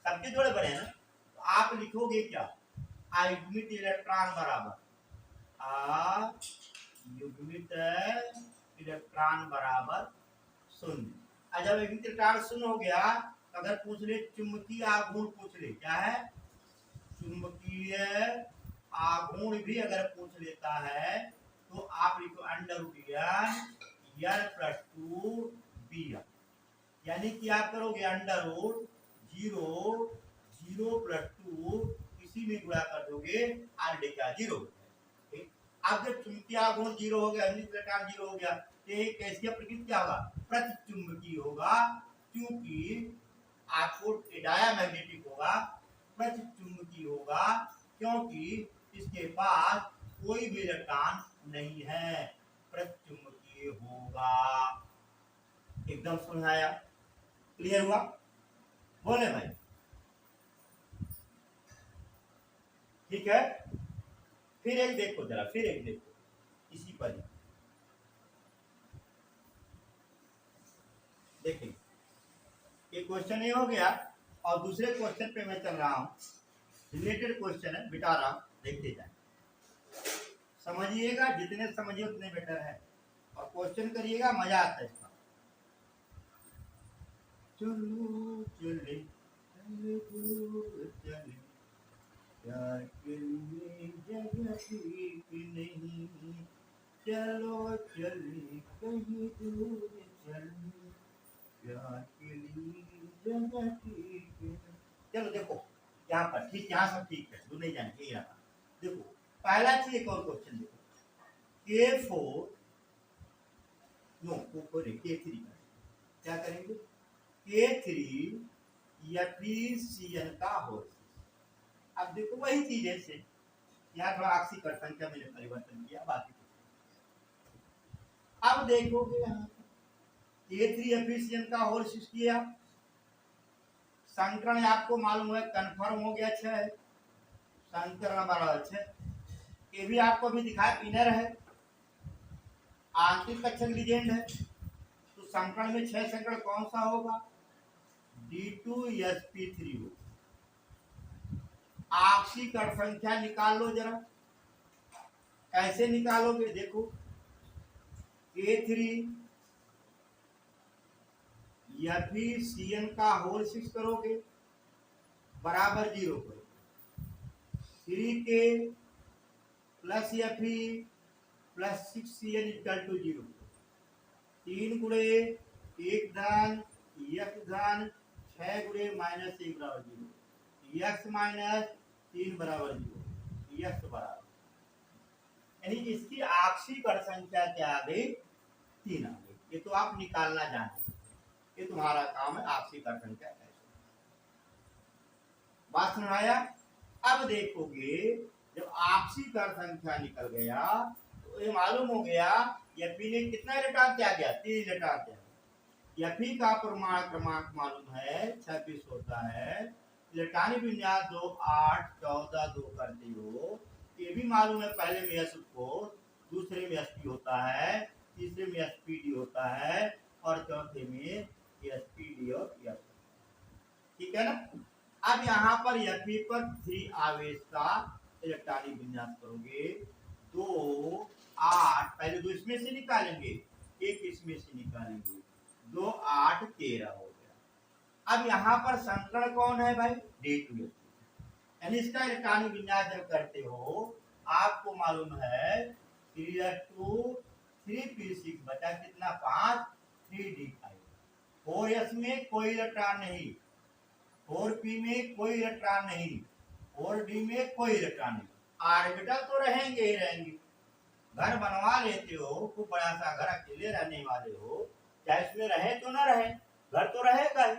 सबके जोड़े बने हैं ना, तो आप लिखोगे क्या, अयुग्मित इलेक्ट्रॉन बराबर युग्मित इलेक्ट्रॉन बराबर 0। जब अयुग्मित इलेक्ट्रॉन 0 हो गया, अगर पूछ ले चुंबकीय आघूर्ण, पूछ ले क्या है, चुंबकीय आघूर्ण भी अगर पूछ लेता है तो आप लिखो √n+2bn, यानी कि आप करोगे √0, 0+2 इसी में गुणा कर दोगे, आर का 0। अब जब चुंबकीय आघूर्ण 0 हो गया, इलेक्ट्रॉन 0 हो गया, तो कैसी प्रकृति क्या होगा, प्रतिचुंबकीय होगा, क्योंकि आपको डायामैग्नेटिक होगा, प्रतिचुंबकीय होगा, क्योंकि इसके पास कोई भी इलेक्ट्रॉन नहीं है, प्रतिचुंबकीय होगा। एकदम समझाया, क्लियर हुआ? बोले भाई, ठीक है। फिर एक देखो जरा, फिर एक देखो इसी पर ही देखिए, एक क्वेश्चन ये हो गया और दूसरे क्वेश्चन पे मैं चल रहा हूं, रिलेटेड क्वेश्चन है, बिटा रहा हूं, देखते जाए, समझिएगा, जितने समझिए उतने बेटर है, और क्वेश्चन करिएगा, मजा आता है इसका। चलो चले चले चले प्यार के लिए जगह ठीक नहीं, चलो चले कहीं दूर चले प्यार के लिए जगह ठीक नहीं। चलो देखो यहाँ पर ठीक, यहाँ सब ठीक है, तू नहीं जाने ये रहा। देखो पहला चीज, एक और क्वेश्चन देखो, K4 नो K3 क्या करेंगे, K3 Fcn का होल। अब देखो वही चीज है से, यहाँ थोड़ा ऑक्सीकरण का मैंने परिवर्तन किया, बाकी अब देखोगे यहाँ K3 Fcn का होल किया, संकरण आपको मालूम है कंफर्म हो गया, अच्छा है, संकरण बराबर अच्छा, ये भी आपको भी दिखाया इनर है, आंतरिक कक्षक लीजेंड है, तो संकरण में 6 संकरण कौन सा होगा, D2sp3 होगा। ऑक्सीकरण संख्या निकाल लो जरा, कैसे निकालोगे, देखो K3 Fcn का होल 6 करोगे बराबर 0 करो, 3K plus Fe plus 6Cn equal to 0, 3 गुणे 1 धन x धन 6 गुणे माइनस 1 बराबर 0, x माइनस 3 बराबर 0, x बराबर, यानी इसकी ऑक्सीकरण संख्या क्या आ गई, 3 आ गई। ये तो आप निकालना जाने, ये तुम्हारा काम है, ऑक्सीकरण संख्या कैसे, बात सुनाया। अब देखोगे जब ऑक्सीकरण संख्या निकल गया तो ये मालूम हो गया Fe ने कितना इलेक्ट्रॉन त्याग गया, 3 इलेक्ट्रॉन त्याग। Fe का परमाणु क्रमांक मालूम है 26 होता है, इलेक्ट्रॉनिक विन्यास 2 8 14 2 करते हो, ये भी मालूम है, पहले में S4, दूसरे में sp होता है, तीसरे में spd होता है, और चौथे में spd और s, ठीक है ना। अब यहाँ पर Fe पर 3 आवेश का इलेक्ट्रॉनिक विन्यास करोगे, 2 8, पहले 2 इसमें से निकालेंगे, 1 इसमें से निकालेंगे, 2 8 13 हो गया। अब यहाँ पर संकरण कौन है भाई, D2, यानी इसका इलेक्ट्रॉनिक विन्यास जब करते हो आपको मालूम है 3s2 3p6 बचा कितना 5 3d5, 4s में कोई इलेक्ट्रॉन नहीं, 4p में कोई इलेक्ट्रॉन नहीं, 4d में कोई इलेक्ट्रॉन नहीं, ऑर्बिटल तो रहेंगे ही रहेंगे। घर बनवा लेते हो, खूब बड़ा सा घर, अकेले रहने वाले हो, चाहे इसमें रहे तो ना रहे, घर तो रहेगा ही,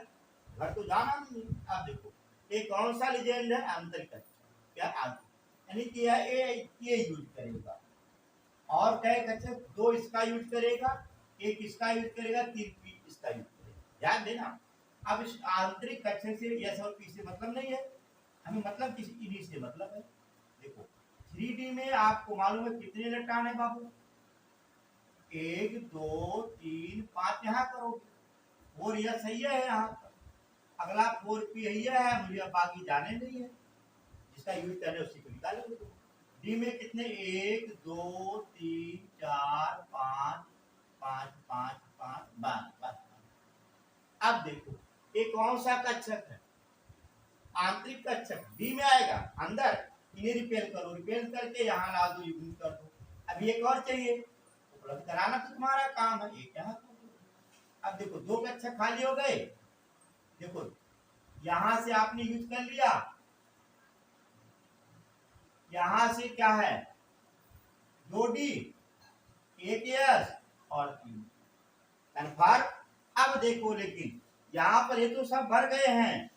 घर तो जाना नहीं। आप देखो ये कौन सा लीजेंड है, आंतरिक क्या आंतरिक, यानी कि ये यूज करेगा, और क्या कक्षक 2 इसका यूज करेगा, 1 इसका यूज करेगा, 3 इसका यूज करेगा, ध्यान देना। अब इस आंतरिक कक्षक से S और P से मतलब नहीं है, हमें मतलब किसी इन्हीं से मतलब है। देखो 3D में आपको मालूम है कितने इलेक्ट्रॉन है बाबू, 1 2 3 5 यहाँ करोगे, और यह सही है यहाँ पर, अगला 4p है, मुझे अब बाकी जाने नहीं है, जिसका यूज करने उसी को निकालेंगे। डी में कितने 1 2 3 4 5 5 5 5 बस। अब देखो ये कौन सा कक्षक है, आंतरिक कक्षक, डी में आएगा, अंदर इन्हें रिपेल करो, रिपेल करके यहाँ ला दो, युग्म कर दो। अब एक और चाहिए, उपलब्ध कराना तो तुम्हारा काम है, ये क्या है। अब देखो 2 कक्षक खाली हो गए, देखो यहां से आपने यूज कर लिया, यहां से क्या है 2d 1s और 3 कन्फर्म। अब देखो लेकिन यहाँ पर ये तो सब भर गए हैं,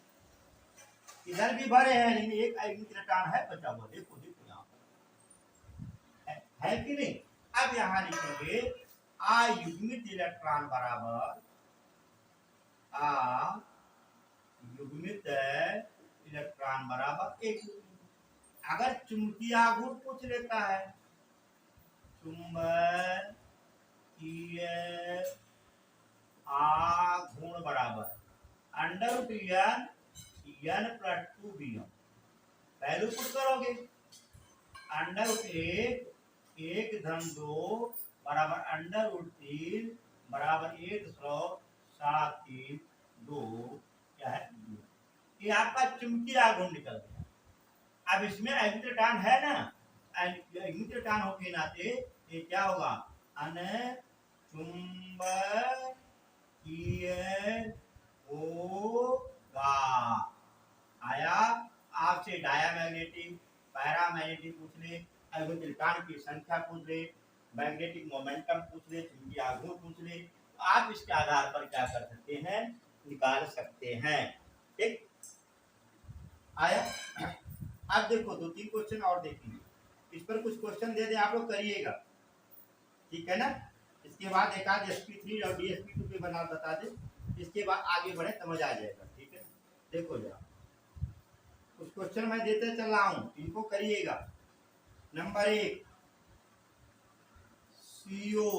इधर भी भरे हैं, लेकिन एक आयुग्मिक इलेक्ट्रॉन है बचा हुआ। देखो देखो यहाँ पर है कि नहीं। अब यहाँ लिखेंगे आयुग्मित इलेक्ट्रॉन बराबर युग्मित इलेक्ट्रॉन बराबर एक। अगर चुंबकीय आघूर्ण पूछ लेता है, चुंबकीय आघूर्ण बराबर √n+2bm, वैल्यू पुट करोगे। √1 बराबर √3 बराबर 1.732 क्या है, ये आपका चुंबकीय आघूर्ण निकल गया। अब इसमें आयुग्मिक इलेक्ट्रॉन है ना, आयुग्मिक इलेक्ट्रॉन होने के नाते ये क्या होगा, अनचुंबकीय होगा। आया। आपसे डायामैग्नेटिक, पैरामैग्नेटिक पूछ ले, आयुग्मिक इलेक्ट्रॉन की संख्या पूछ ले, मैग्नेटिक मोमेंटम पूछ ले, चुंबकीय आघूर्ण पूछ ले, तो आप इसके आधार पर क्या कर सकते हैं, निकाल सकते हैं। ठीक आया। अब देखो 2-3 क्वेश्चन और देखेंगे, इस पर कुछ क्वेश्चन दे दे, आप लोग करिएगा, ठीक है ना। इसके बाद एक आध sp3 और dsp2 के बना बता दे, इसके बाद आगे बढ़े समझ आ जाएगा, ठीक है। देखो जरा कुछ क्वेश्चन मैं देते चल रहा हूं, इनको करिएगा। नंबर 1 CO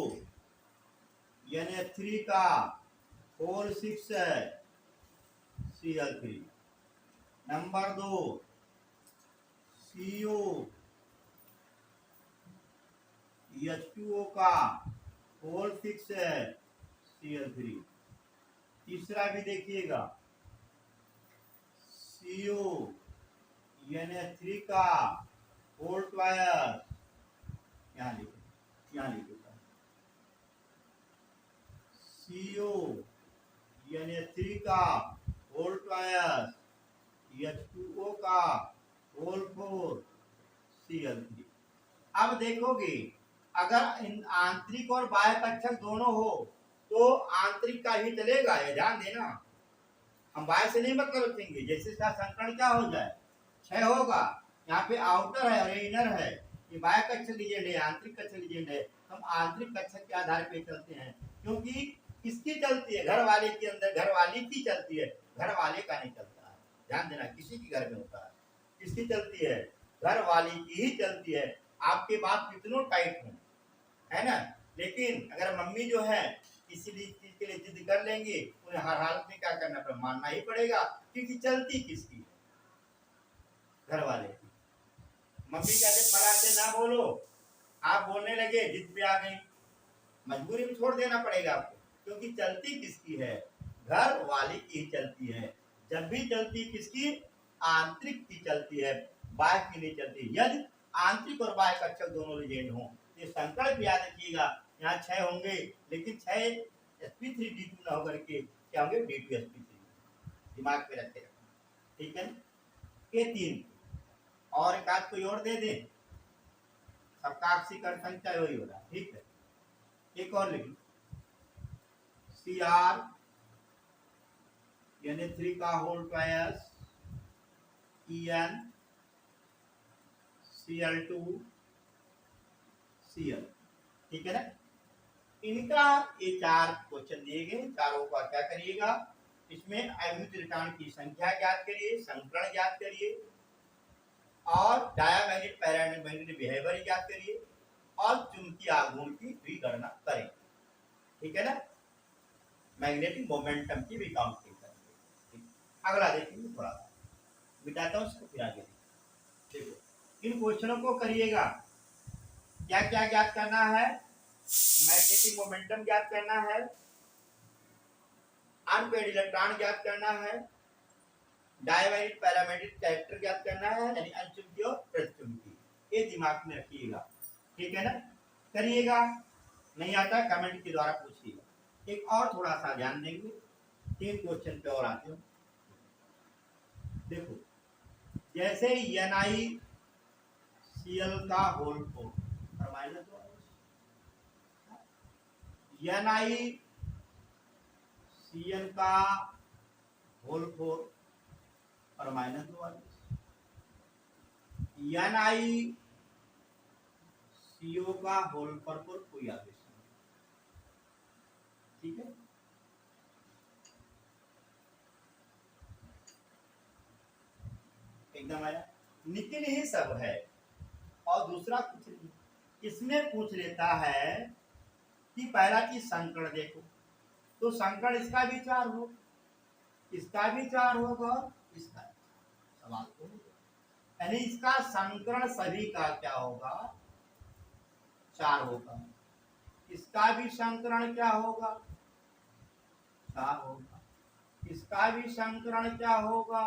Na3 का होल 6 है Cl3। नंबर 2 CO H2O का होल 6 है Cl3। तीसरा भी देखिएगा, CO Na3 का होल 12, यहाँ लिखो CO Na3 का होल 12, H2O का होल 4 Cl3। अब देखोगे अगर इन आंतरिक और बाह्य कक्षक दोनों हो तो आंतरिक का ही चलेगा, ये ध्यान देना। हम बाह्य से नहीं मतलब रखेंगे, जैसे इसका संकरण क्या हो जाए, क्षय होगा। यहाँ पे आउटर है और ये इनर है, ये बाह्य कक्षक लीजेंड है, आंतरिक कक्षक लीजेंड है। हम आंतरिक कक्षक के आधार पे चलते हैं, क्योंकि किसकी चलती है, घर वाले के अंदर घर वाली की चलती है, घर वाले का नहीं चलता है। ध्यान देना, किसी के घर में होता है, किसकी चलती है, घर वाली की ही चलती है। आपके बाप कितनों टाइट हो, है ना, लेकिन अगर मम्मी जो है किसी चीज के लिए जिद कर लेंगे, उन्हें हर हालत में क्या करना पड़ेगा, मानना ही पड़ेगा, क्योंकि चलती किसकी, घर वाले की। मम्मी कहते फला से ना बोलो, आप बोलने लगे, जिद पे आ गई, मजबूरी में छोड़ देना पड़ेगा आपको, क्योंकि चलती किसकी है, घर वाले की ही चलती है। जब भी चलती किसकी, आंतरिक की चलती है, बाह्य की नहीं चलती। यदि आंतरिक और बाह्य कक्षक दोनों लीजेंड हों, ये संकल्प याद रखिएगा, यहाँ 6 होंगे, लेकिन 6 sp3d2 न होकर के क्या होंगे, d2sp3, दिमाग पे रखे रखना, ठीक है। ये 3 और एक आध कोई और दे दे, सबका ऑक्सीकरण संख्या वही हो रहा, ठीक है। एक और लिखिए, Cr Na3 का होल 12 En Cl2 Cl, ठीक है ना। इनका ये 4 क्वेश्चन दिए गए, चारों का क्या करिएगा, इसमें आयुग्मिक इलेक्ट्रॉन की संख्या ज्ञात करिए, संकरण ज्ञात करिए, और डायामैग्नेटिक पैरामैग्नेटिक बिहेवियर ज्ञात करिए, और चुंबकीय आघूर्ण की भी गणना करें, ठीक है ना। मैग्नेटिक मोमेंटम की भी काउंट करें। अगला देखेंगे, थोड़ा मिटाता हूँ इसको, फिर आगे देखो इन क्वेश्चनों को करिएगा। क्या क्या ज्ञात करना है, मैग्नेटिक मोमेंटम ज्ञात करना है, अनपेड इलेक्ट्रॉन ज्ञात करना है, डायमैग्नेटिक पैरामैग्नेटिक कैरेक्टर ज्ञात करना है, यानी अचुंबकीय और प्रतिचुंबकीय, ये दिमाग में रखिएगा, ठीक है ना। करिएगा, नहीं आता कमेंट के द्वारा पूछिएगा। एक और थोड़ा सा ध्यान देंगे, 3 क्वेश्चन पे और आते हो। देखो जैसे NiCl का होल 4 और माइनस NiCl का होल 4 और माइनस 2 NiCO का होल पर 4 कोई आवेश नहीं। ठीक है, एकदम आया। निकिल ही सब है और दूसरा कुछ नहीं। इसमें पूछ लेता है कि पहला चीज संकरण देखो, तो संकरण इसका भी 4 होगा, इसका भी 4 होगा, इसका सवाल तो यानी इसका संकरण सभी का क्या होगा, 4 होगा। इसका भी संकरण क्या होगा, 4 होगा। इसका भी संकरण क्या होगा,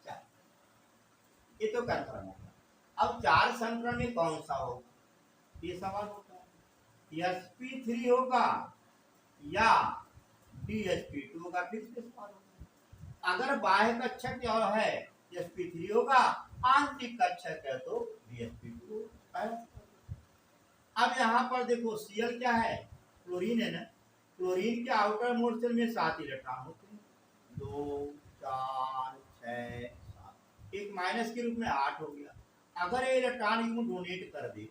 4। ये तो कंफर्म होगा। अब 4 संकरण में कौन सा होगा, ये सवाल होता है। sp3 होगा या dsp2 होगा, फिर से सवाल होगा। अगर बाह्य कक्षक है sp3 होगा, आंतरिक कक्षक है तो dsp2 होगा। अब यहाँ पर देखो Cl क्या है, क्लोरीन है ना। क्लोरीन के आउटर मोर्चल में 7 इलेक्ट्रॉन होते हैं, 2 4 6 7, एक माइनस के रूप में 8 हो गया। अगर ये इलेक्ट्रॉन यूं डोनेट कर दे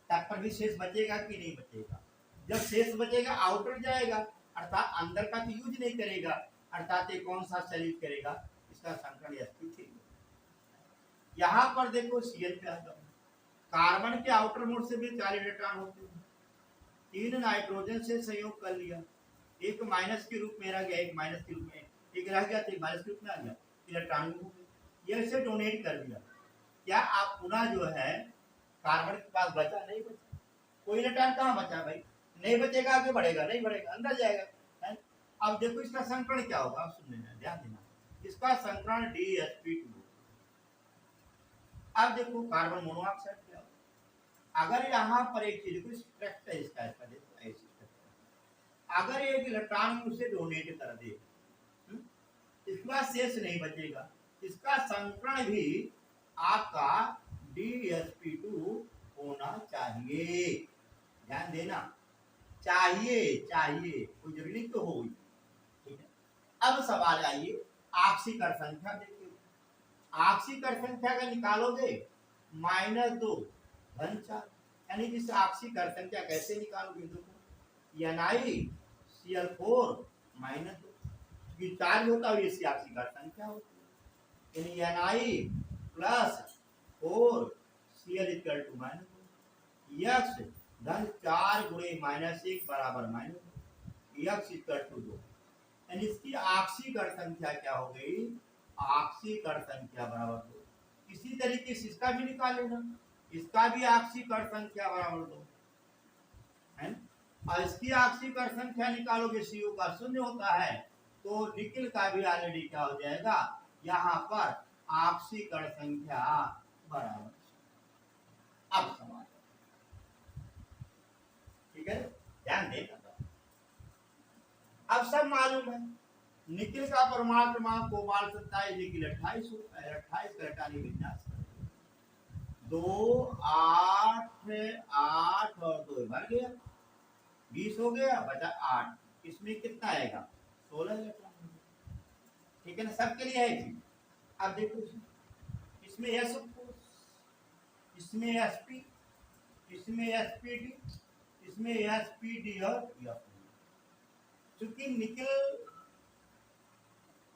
तब पर भी शेष बचेगा कि नहीं बचेगा। जब शेष बचेगा आउटर जाएगा, अर्थात अंदर का तो यूज नहीं करेगा, अर्थात ये कौन सा सैल्यूट करेगा, इसका संकरण sp3। यहाँ पर देखो Cl पे आता है, कार्बन के आउटर मोड से भी 4 इलेक्ट्रॉन होते हैं, 3 नाइट्रोजन से संयोग कर लिया, एक माइनस के रूप में रह गया, एक माइनस के रूप में, एक रह गया तो एक माइनस के रूप में आ गया, इलेक्ट्रॉन हो गए, ये इसे डोनेट कर दिया। क्या आप पुनः जो है कार्बन के पास बचा, नहीं बचा, कोई इलेक्ट्रॉन कहाँ बचा भाई, नहीं बचेगा, आगे बढ़ेगा नहीं बढ़ेगा, अंदर जाएगा है? अब देखो इसका संकरण क्या होगा, आप सुन लेना, ध्यान देना, इसका संकरण dsp2। अब देखो कार्बन मोनोऑक्साइड क्या होगा, अगर यहाँ पर एक चीज को स्ट्रक्चर इसका देखो ऐसी स्ट्रक्चर, अगर एक इलेक्ट्रॉन उसे डोनेट कर दे, इसका शेष नहीं बचेगा, इसका संकरण भी आपका dsp2 होना चाहिए। ध्यान देना, चाहिए चाहिए, कोई जरूरी तो हो। ठीक है, अब सवाल आइए ऑक्सीकरण संख्या देखिए। ऑक्सीकरण संख्या का निकालोगे -2 धन 4, यानी इस ऑक्सीकरण संख्या कैसे निकालोगे, देखो NiCl4 -2, 4 होता है, इसकी ऑक्सीकरण संख्या होती है, यानी Ni + 4 Cl = -2, x धन 4 × -1 बराबर -2, x = 2, यानी इसकी ऑक्सीकरण संख्या क्या हो गई, ऑक्सीकरण संख्या बराबर 2। इसी तरीके से इसका भी निकाल लेना, इसका भी ऑक्सीकरण संख्या बराबर 2 है, और इसकी ऑक्सीकरण संख्या निकालोगे CO का 0 होता है, तो निकिल का भी ऑलरेडी क्या हो जाएगा, यहाँ पर ऑक्सीकरण संख्या बराबर। अब सवाल, ठीक है, ध्यान देना। अब सब मालूम है, निकिल का परमाणु क्रमांक कोबाल्ट 27 निकिल 28 होता है, 28 का इलेक्ट्रॉनिक विन्यास 2 8 8 और 2 भर गया, 20 हो गया, बचा 8, इसमें कितना आएगा, 16 इलेक्ट्रॉन। ठीक है ना, सबके लिए है जी। अब देखो इसमें S, इसमें sp, इसमें spt, इसमें spt और F। चूंकि निकिल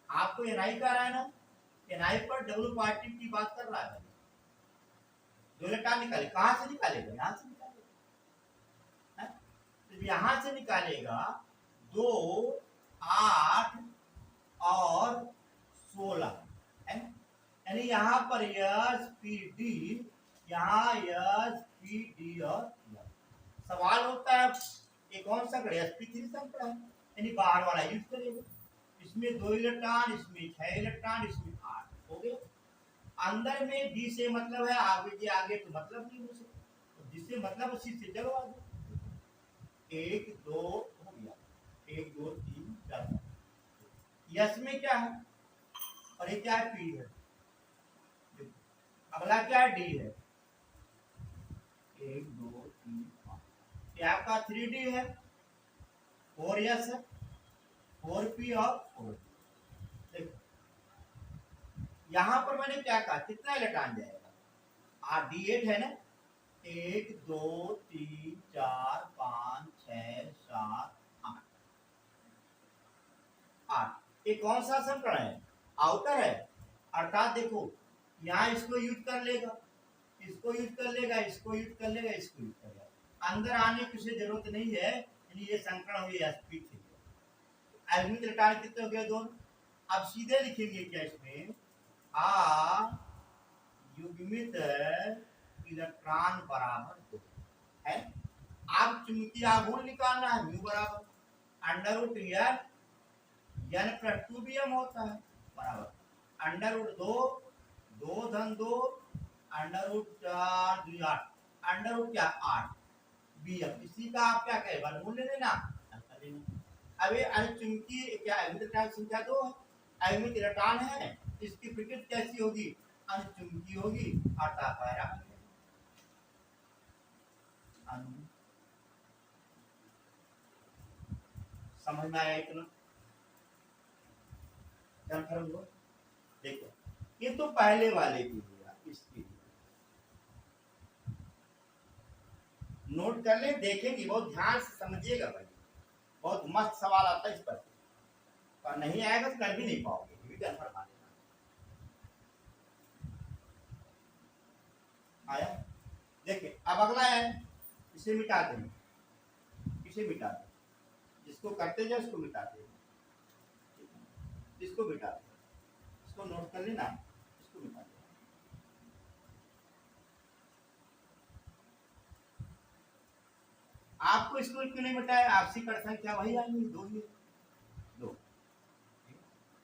आपको Ni का रहा है ना, Ni पर डबल पॉजिटिव की बात कर रहा है, जो इलेक्ट्रॉन निकाले, कहां से निकालेगा, यहां से निकालेगा, तो यहां से निकालेगा 2 8 और 16 है, यानी यहाँ पर spt, यहाँ spt और सवाल होता है एक कौन सा sp3 संकरण है, यानी बाहर वाला यूज करेगा, इसमें 2 इलेक्ट्रॉन, इसमें 6 इलेक्ट्रॉन, इसमें 8 हो गए। अंदर में D से मतलब है, आगे तो मतलब नहीं हो सकता, तो जिससे मतलब उसी से चलवा दो, 1 2 हो गया, 1 2 3 4। यस में क्या है, और ये क्या है, P है, अगला क्या है, D है, 1 2 3 5, ये आपका 3D है, 4 यस है, 4p और 4d। देखो यहां पर मैंने क्या कहा, कितना इलेक्ट्रॉन जाएगा, D8 है ना, 1 2 3 4 5 6 7 8 8। ये कौन सा संकरण है, आउटर है, अर्थात देखो यहाँ इसको यूज कर लेगा, इसको यूज कर लेगा, इसको यूज कर लेगा, इसको यूज कर लेगा, अंदर आने की उसे जरूरत नहीं है, यानी ये संकरण हुई sp3। एल्यूमिनियम इलेक्ट्रॉन कितने हो गए, दोनों। अब सीधे लिखेंगे क्या इसमें, युग्मित इलेक्ट्रॉन बराबर 2 है। अब चुंबकीय आघूर्ण निकालना है, म्यू बराबर n+2bm होता है, बराबर √2 धन 2 √4 2 8 क्या 8 bm। इसी का आप क्या कहे, वर्गमूल ले लेना। अब ये चुंबकीय क्या इलेक्ट्रॉन संख्या 2 है, अयनिक इलेक्ट्रॉन है, इसकी प्रकृति कैसी होगी, अनुचुंबकीय होगी, अर्थात पैरा। समझ में आया इतना, कंफर्म हो। देखो ये तो पहले वाले की हुआ, इसकी नोट कर ले, देखेंगे, बहुत ध्यान से समझिएगा भाई, बहुत मस्त सवाल आता है इस पर, और नहीं आएगा तो कर भी नहीं पाओगे, ये भी कंफर्म आ लेना। आया, देखिए अब अगला है, इसे मिटा देंगे, इसे मिटा दें, जिसको करते जाए उसको मिटाते हैं, इसको मिटा दें, इसको नोट कर लेना, इसको मिटा दें। आपको इसको क्यों नहीं मिटाया, आपसी कर संख्या वही आएगी, 2 ही, 2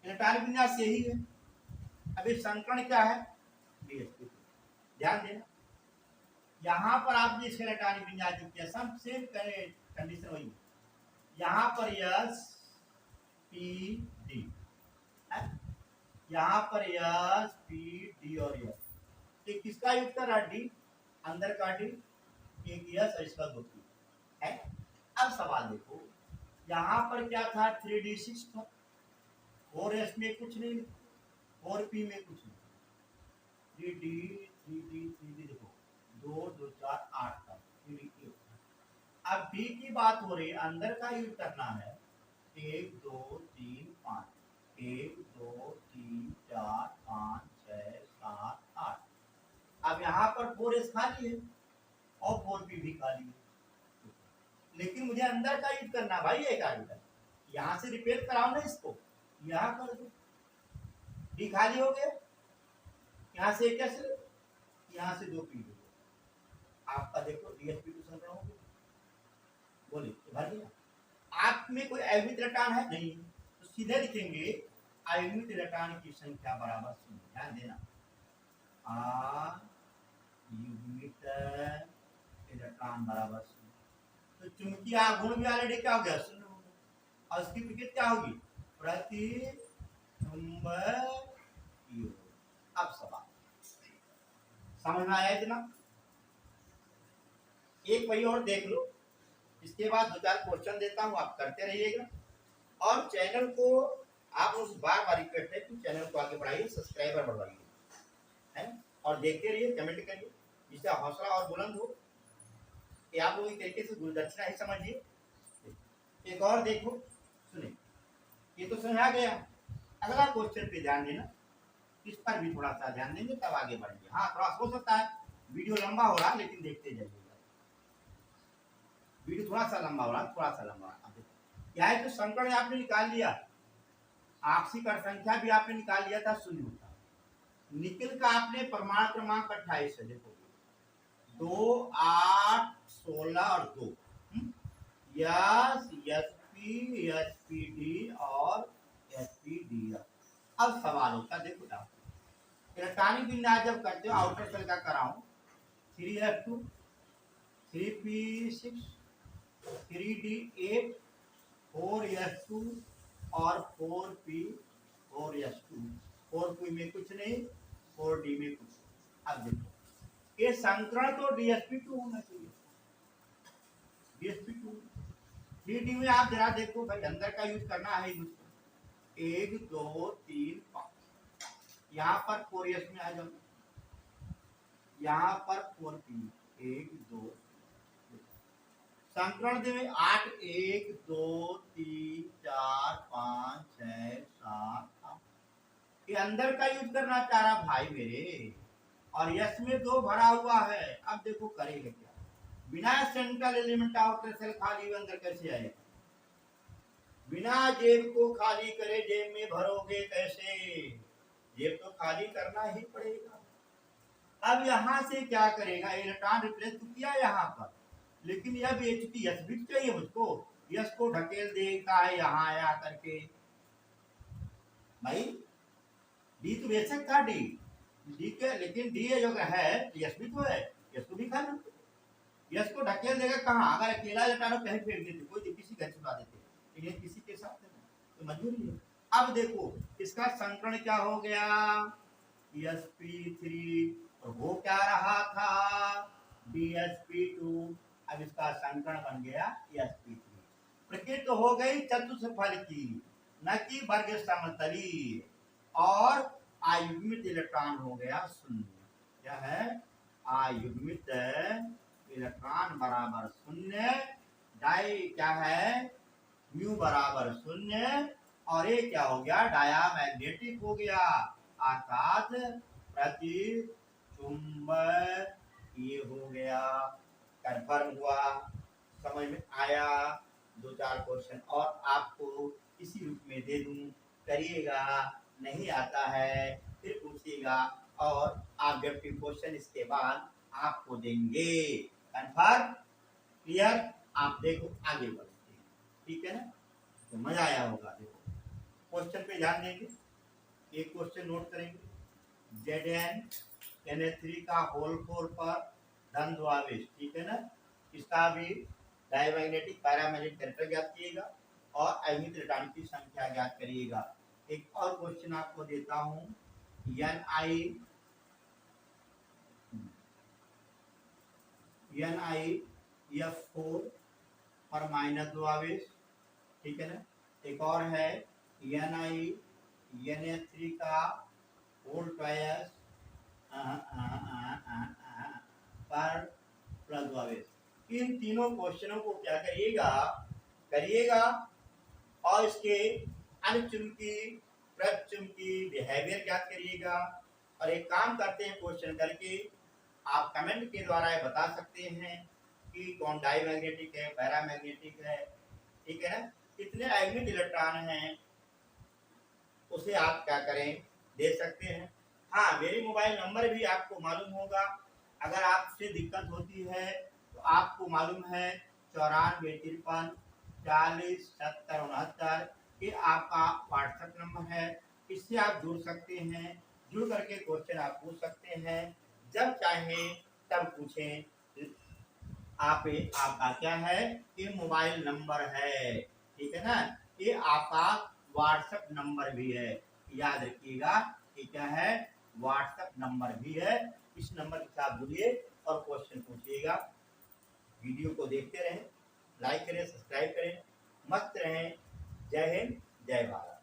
इलेक्ट्रॉनिक विन्यास यही है। अभी संकरण क्या है, DSP। ध्यान देना, यहाँ पर आपने इसका इलेक्ट्रॉनिक विन्यास जो किया, सब सेम कंडीशन वही, यहाँ पर SPD, यहाँ पर SPD और ये किसका युक्त कर रहा, D, अंदर का D, एक S और इसका 2 P है। अब सवाल देखो, यहाँ पर क्या था, 3D6 था, 4S में कुछ नहीं, 4P में कुछ नहीं, 3D देखो 2 2 4 8 का 3D। अब B की बात हो रही है, अंदर का यूज करना है, 1 2 3 5, 1 2 3 4 5 6 7 8। अब यहाँ पर 4S खाली है और 4P भी खाली है, लेकिन मुझे अंदर का यूज करना भाई, एक आइटम यहाँ से रिपेयर कराओ ना, इसको यहाँ कर दो, D खाली हो गया, यहाँ से एक S, यहाँ से 2P, आपका देखो DSP टू संकरण हो गया, बोलिए भर दिया। आप में कोई अयुग्मित इलेक्ट्रॉन है नहीं, तो सीधे लिखेंगे अयुग्मित इलेक्ट्रॉन की संख्या बराबर 0। ध्यान देना, अयुग्मित इलेक्ट्रॉन बराबर 0, तो चुंबकीय आघूर्ण भी ऑलरेडी क्या हो गया, 0 हो गया, और उसकी प्रकृति क्या होगी, प्रतिचुंबकीय। अब सवाल समझ में आया इतना, एक वही और देख लो, इसके बाद 2-4 क्वेश्चन देता हूँ, आप करते रहिएगा, और चैनल को आप उस बार रिक्वेस्ट है कि चैनल को आगे बढ़ाइए, सब्सक्राइबर बढ़वाइए, है, और देखते रहिए, कमेंट करिए, जिससे हौसला और बुलंद हो, कि आप लोग एक तरीके से गुरुदक्षिणा ही समझिए। एक और देखो, सुनिए, ये तो समझ आ गया, अगला क्वेश्चन पे ध्यान देना, इस पर भी थोड़ा सा ध्यान देंगे, तब आगे बढ़ेंगे। हाँ, थोड़ा हो सकता है वीडियो लंबा हो रहा है, लेकिन देखते जाइएगा, वीडियो थोड़ा सा लंबा हो रहा है, थोड़ा सा लंबा। क्या है, तो संकरण आपने निकाल लिया, आपसी कर संख्या भी आपने निकाल लिया था, 0 होता, निकल का आपने परमाणु क्रमांक 28 है, देखो 2 8 16 और 2, SP SPD और SPD। अब सवाल होता, देखो इलेक्ट्रॉनिक विन्यास जब करते हो, आउटर सेल का कराऊं, 3F2 3P6 3D8 4S2 और 4P 4S2, 4P में कुछ नहीं, 4D में कुछ। अब देखो ये संकरण तो DSP2 होना चाहिए, DSP2, 3D में आप जरा देखो भाई, अंदर का यूज करना है मुझको। 1 2 3 5, यहाँ पर 4s में आ जाओ, यहाँ पर 4p, 1 2 संकरण दे 8 1 2 3 4 5 6 7 8, ये अंदर का यूज करना चाह रहा भाई मेरे, और यस में 2 भरा हुआ है। अब देखो करेगा क्या, बिना सेंट्रल एलिमेंट आउटर सेल खाली अंदर कैसे आएगा, बिना जेब को खाली करे जेब में भरोगे कैसे, जेब तो खाली करना ही पड़ेगा। अब यहां से क्या करेगा, इलेक्ट्रॉन रिप्लेस तो किया यहाँ पर, लेकिन यह भी यस भी चाहिए मुझको, यस को ढकेल देता है यहाँ आया करके भाई। डी तो बेशक था डी के, लेकिन डी जो है यस भी तो है, यस को भी खाना, यस को ढकेल देगा कहाँ, अगर अकेला इलेक्ट्रॉन कहीं फेंक देते कोई किसी का छुड़ा देते, लेकिन किसी के साथ तो मजबूरी है। अब देखो इसका संकरण क्या हो गया, sp3, और वो क्या रहा था dsp2, अब इसका संकरण बन गया sp3। प्रकृति हो गई चतुष्फल की, न कि वर्ग समतली, और आयुग्मित इलेक्ट्रॉन हो गया शून्य। क्या है, आयुग्मित इलेक्ट्रॉन बराबर शून्य, डाई क्या है म्यू बराबर शून्य, और ये क्या हो गया डायामैग्नेटिक हो गया, अर्थात प्रति चुंबक ये हो गया। कंफर्म हुआ, समझ में आया। 2-4 क्वेश्चन और आपको इसी रूप में दे दूं, करिएगा, नहीं आता है फिर पूछिएगा, और ऑब्जेक्टिव क्वेश्चन इसके बाद आपको देंगे। कंफर्म, क्लियर, आप देखो आगे बढ़ते हैं, ठीक है ना, तो मजा आया होगा। देखो क्वेश्चन पे ध्यान देंगे, एक क्वेश्चन नोट करेंगे, Zn का होल 4 पर धन आवेश, ठीक है ना, इसका भी डायमैग्नेटिक पैरामैग्नेटिक कैरेक्टर ज्ञात कीजिएगा, और अयुग्मित इलेक्ट्रॉन की संख्या ज्ञात करिएगा। एक और क्वेश्चन आपको देता हूं, NiF4 पर -2 आवेश, ठीक है ना, एक और है Na3 का होल ट्वाइस पर +2 आवेश। इन तीनों क्वेश्चनों को क्या करिएगा और इसके अनुचुंबकी प्रचुंबकी बिहेवियर ज्ञात करिएगा। और एक काम करते हैं, क्वेश्चन करके आप कमेंट के द्वारा ये बता सकते हैं कि कौन डाईमैग्नेटिक है, पैरामैग्नेटिक है, ठीक है ना, कितने अयुग्मित इलेक्ट्रॉन हैं, उसे आप क्या करें दे सकते हैं। हाँ, मेरी मोबाइल नंबर भी आपको मालूम होगा, अगर आपसे दिक्कत होती है तो आपको मालूम है 9453 40 70 69, ये आपका व्हाट्सएप नंबर है, इससे आप जुड़ सकते हैं, जुड़ करके क्वेश्चन आप पूछ सकते हैं, जब चाहें तब पूछें। आपका क्या है, ये मोबाइल नंबर है, ठीक है ना, ये आपका व्हाट्सएप नंबर भी है, याद रखिएगा, ये क्या है व्हाट्सएप नंबर भी है। इस नंबर के साथ जुड़िए और क्वेश्चन पूछिएगा। वीडियो को देखते रहें, लाइक करें, सब्सक्राइब करें, मस्त रहें। जय हिंद, जय भारत।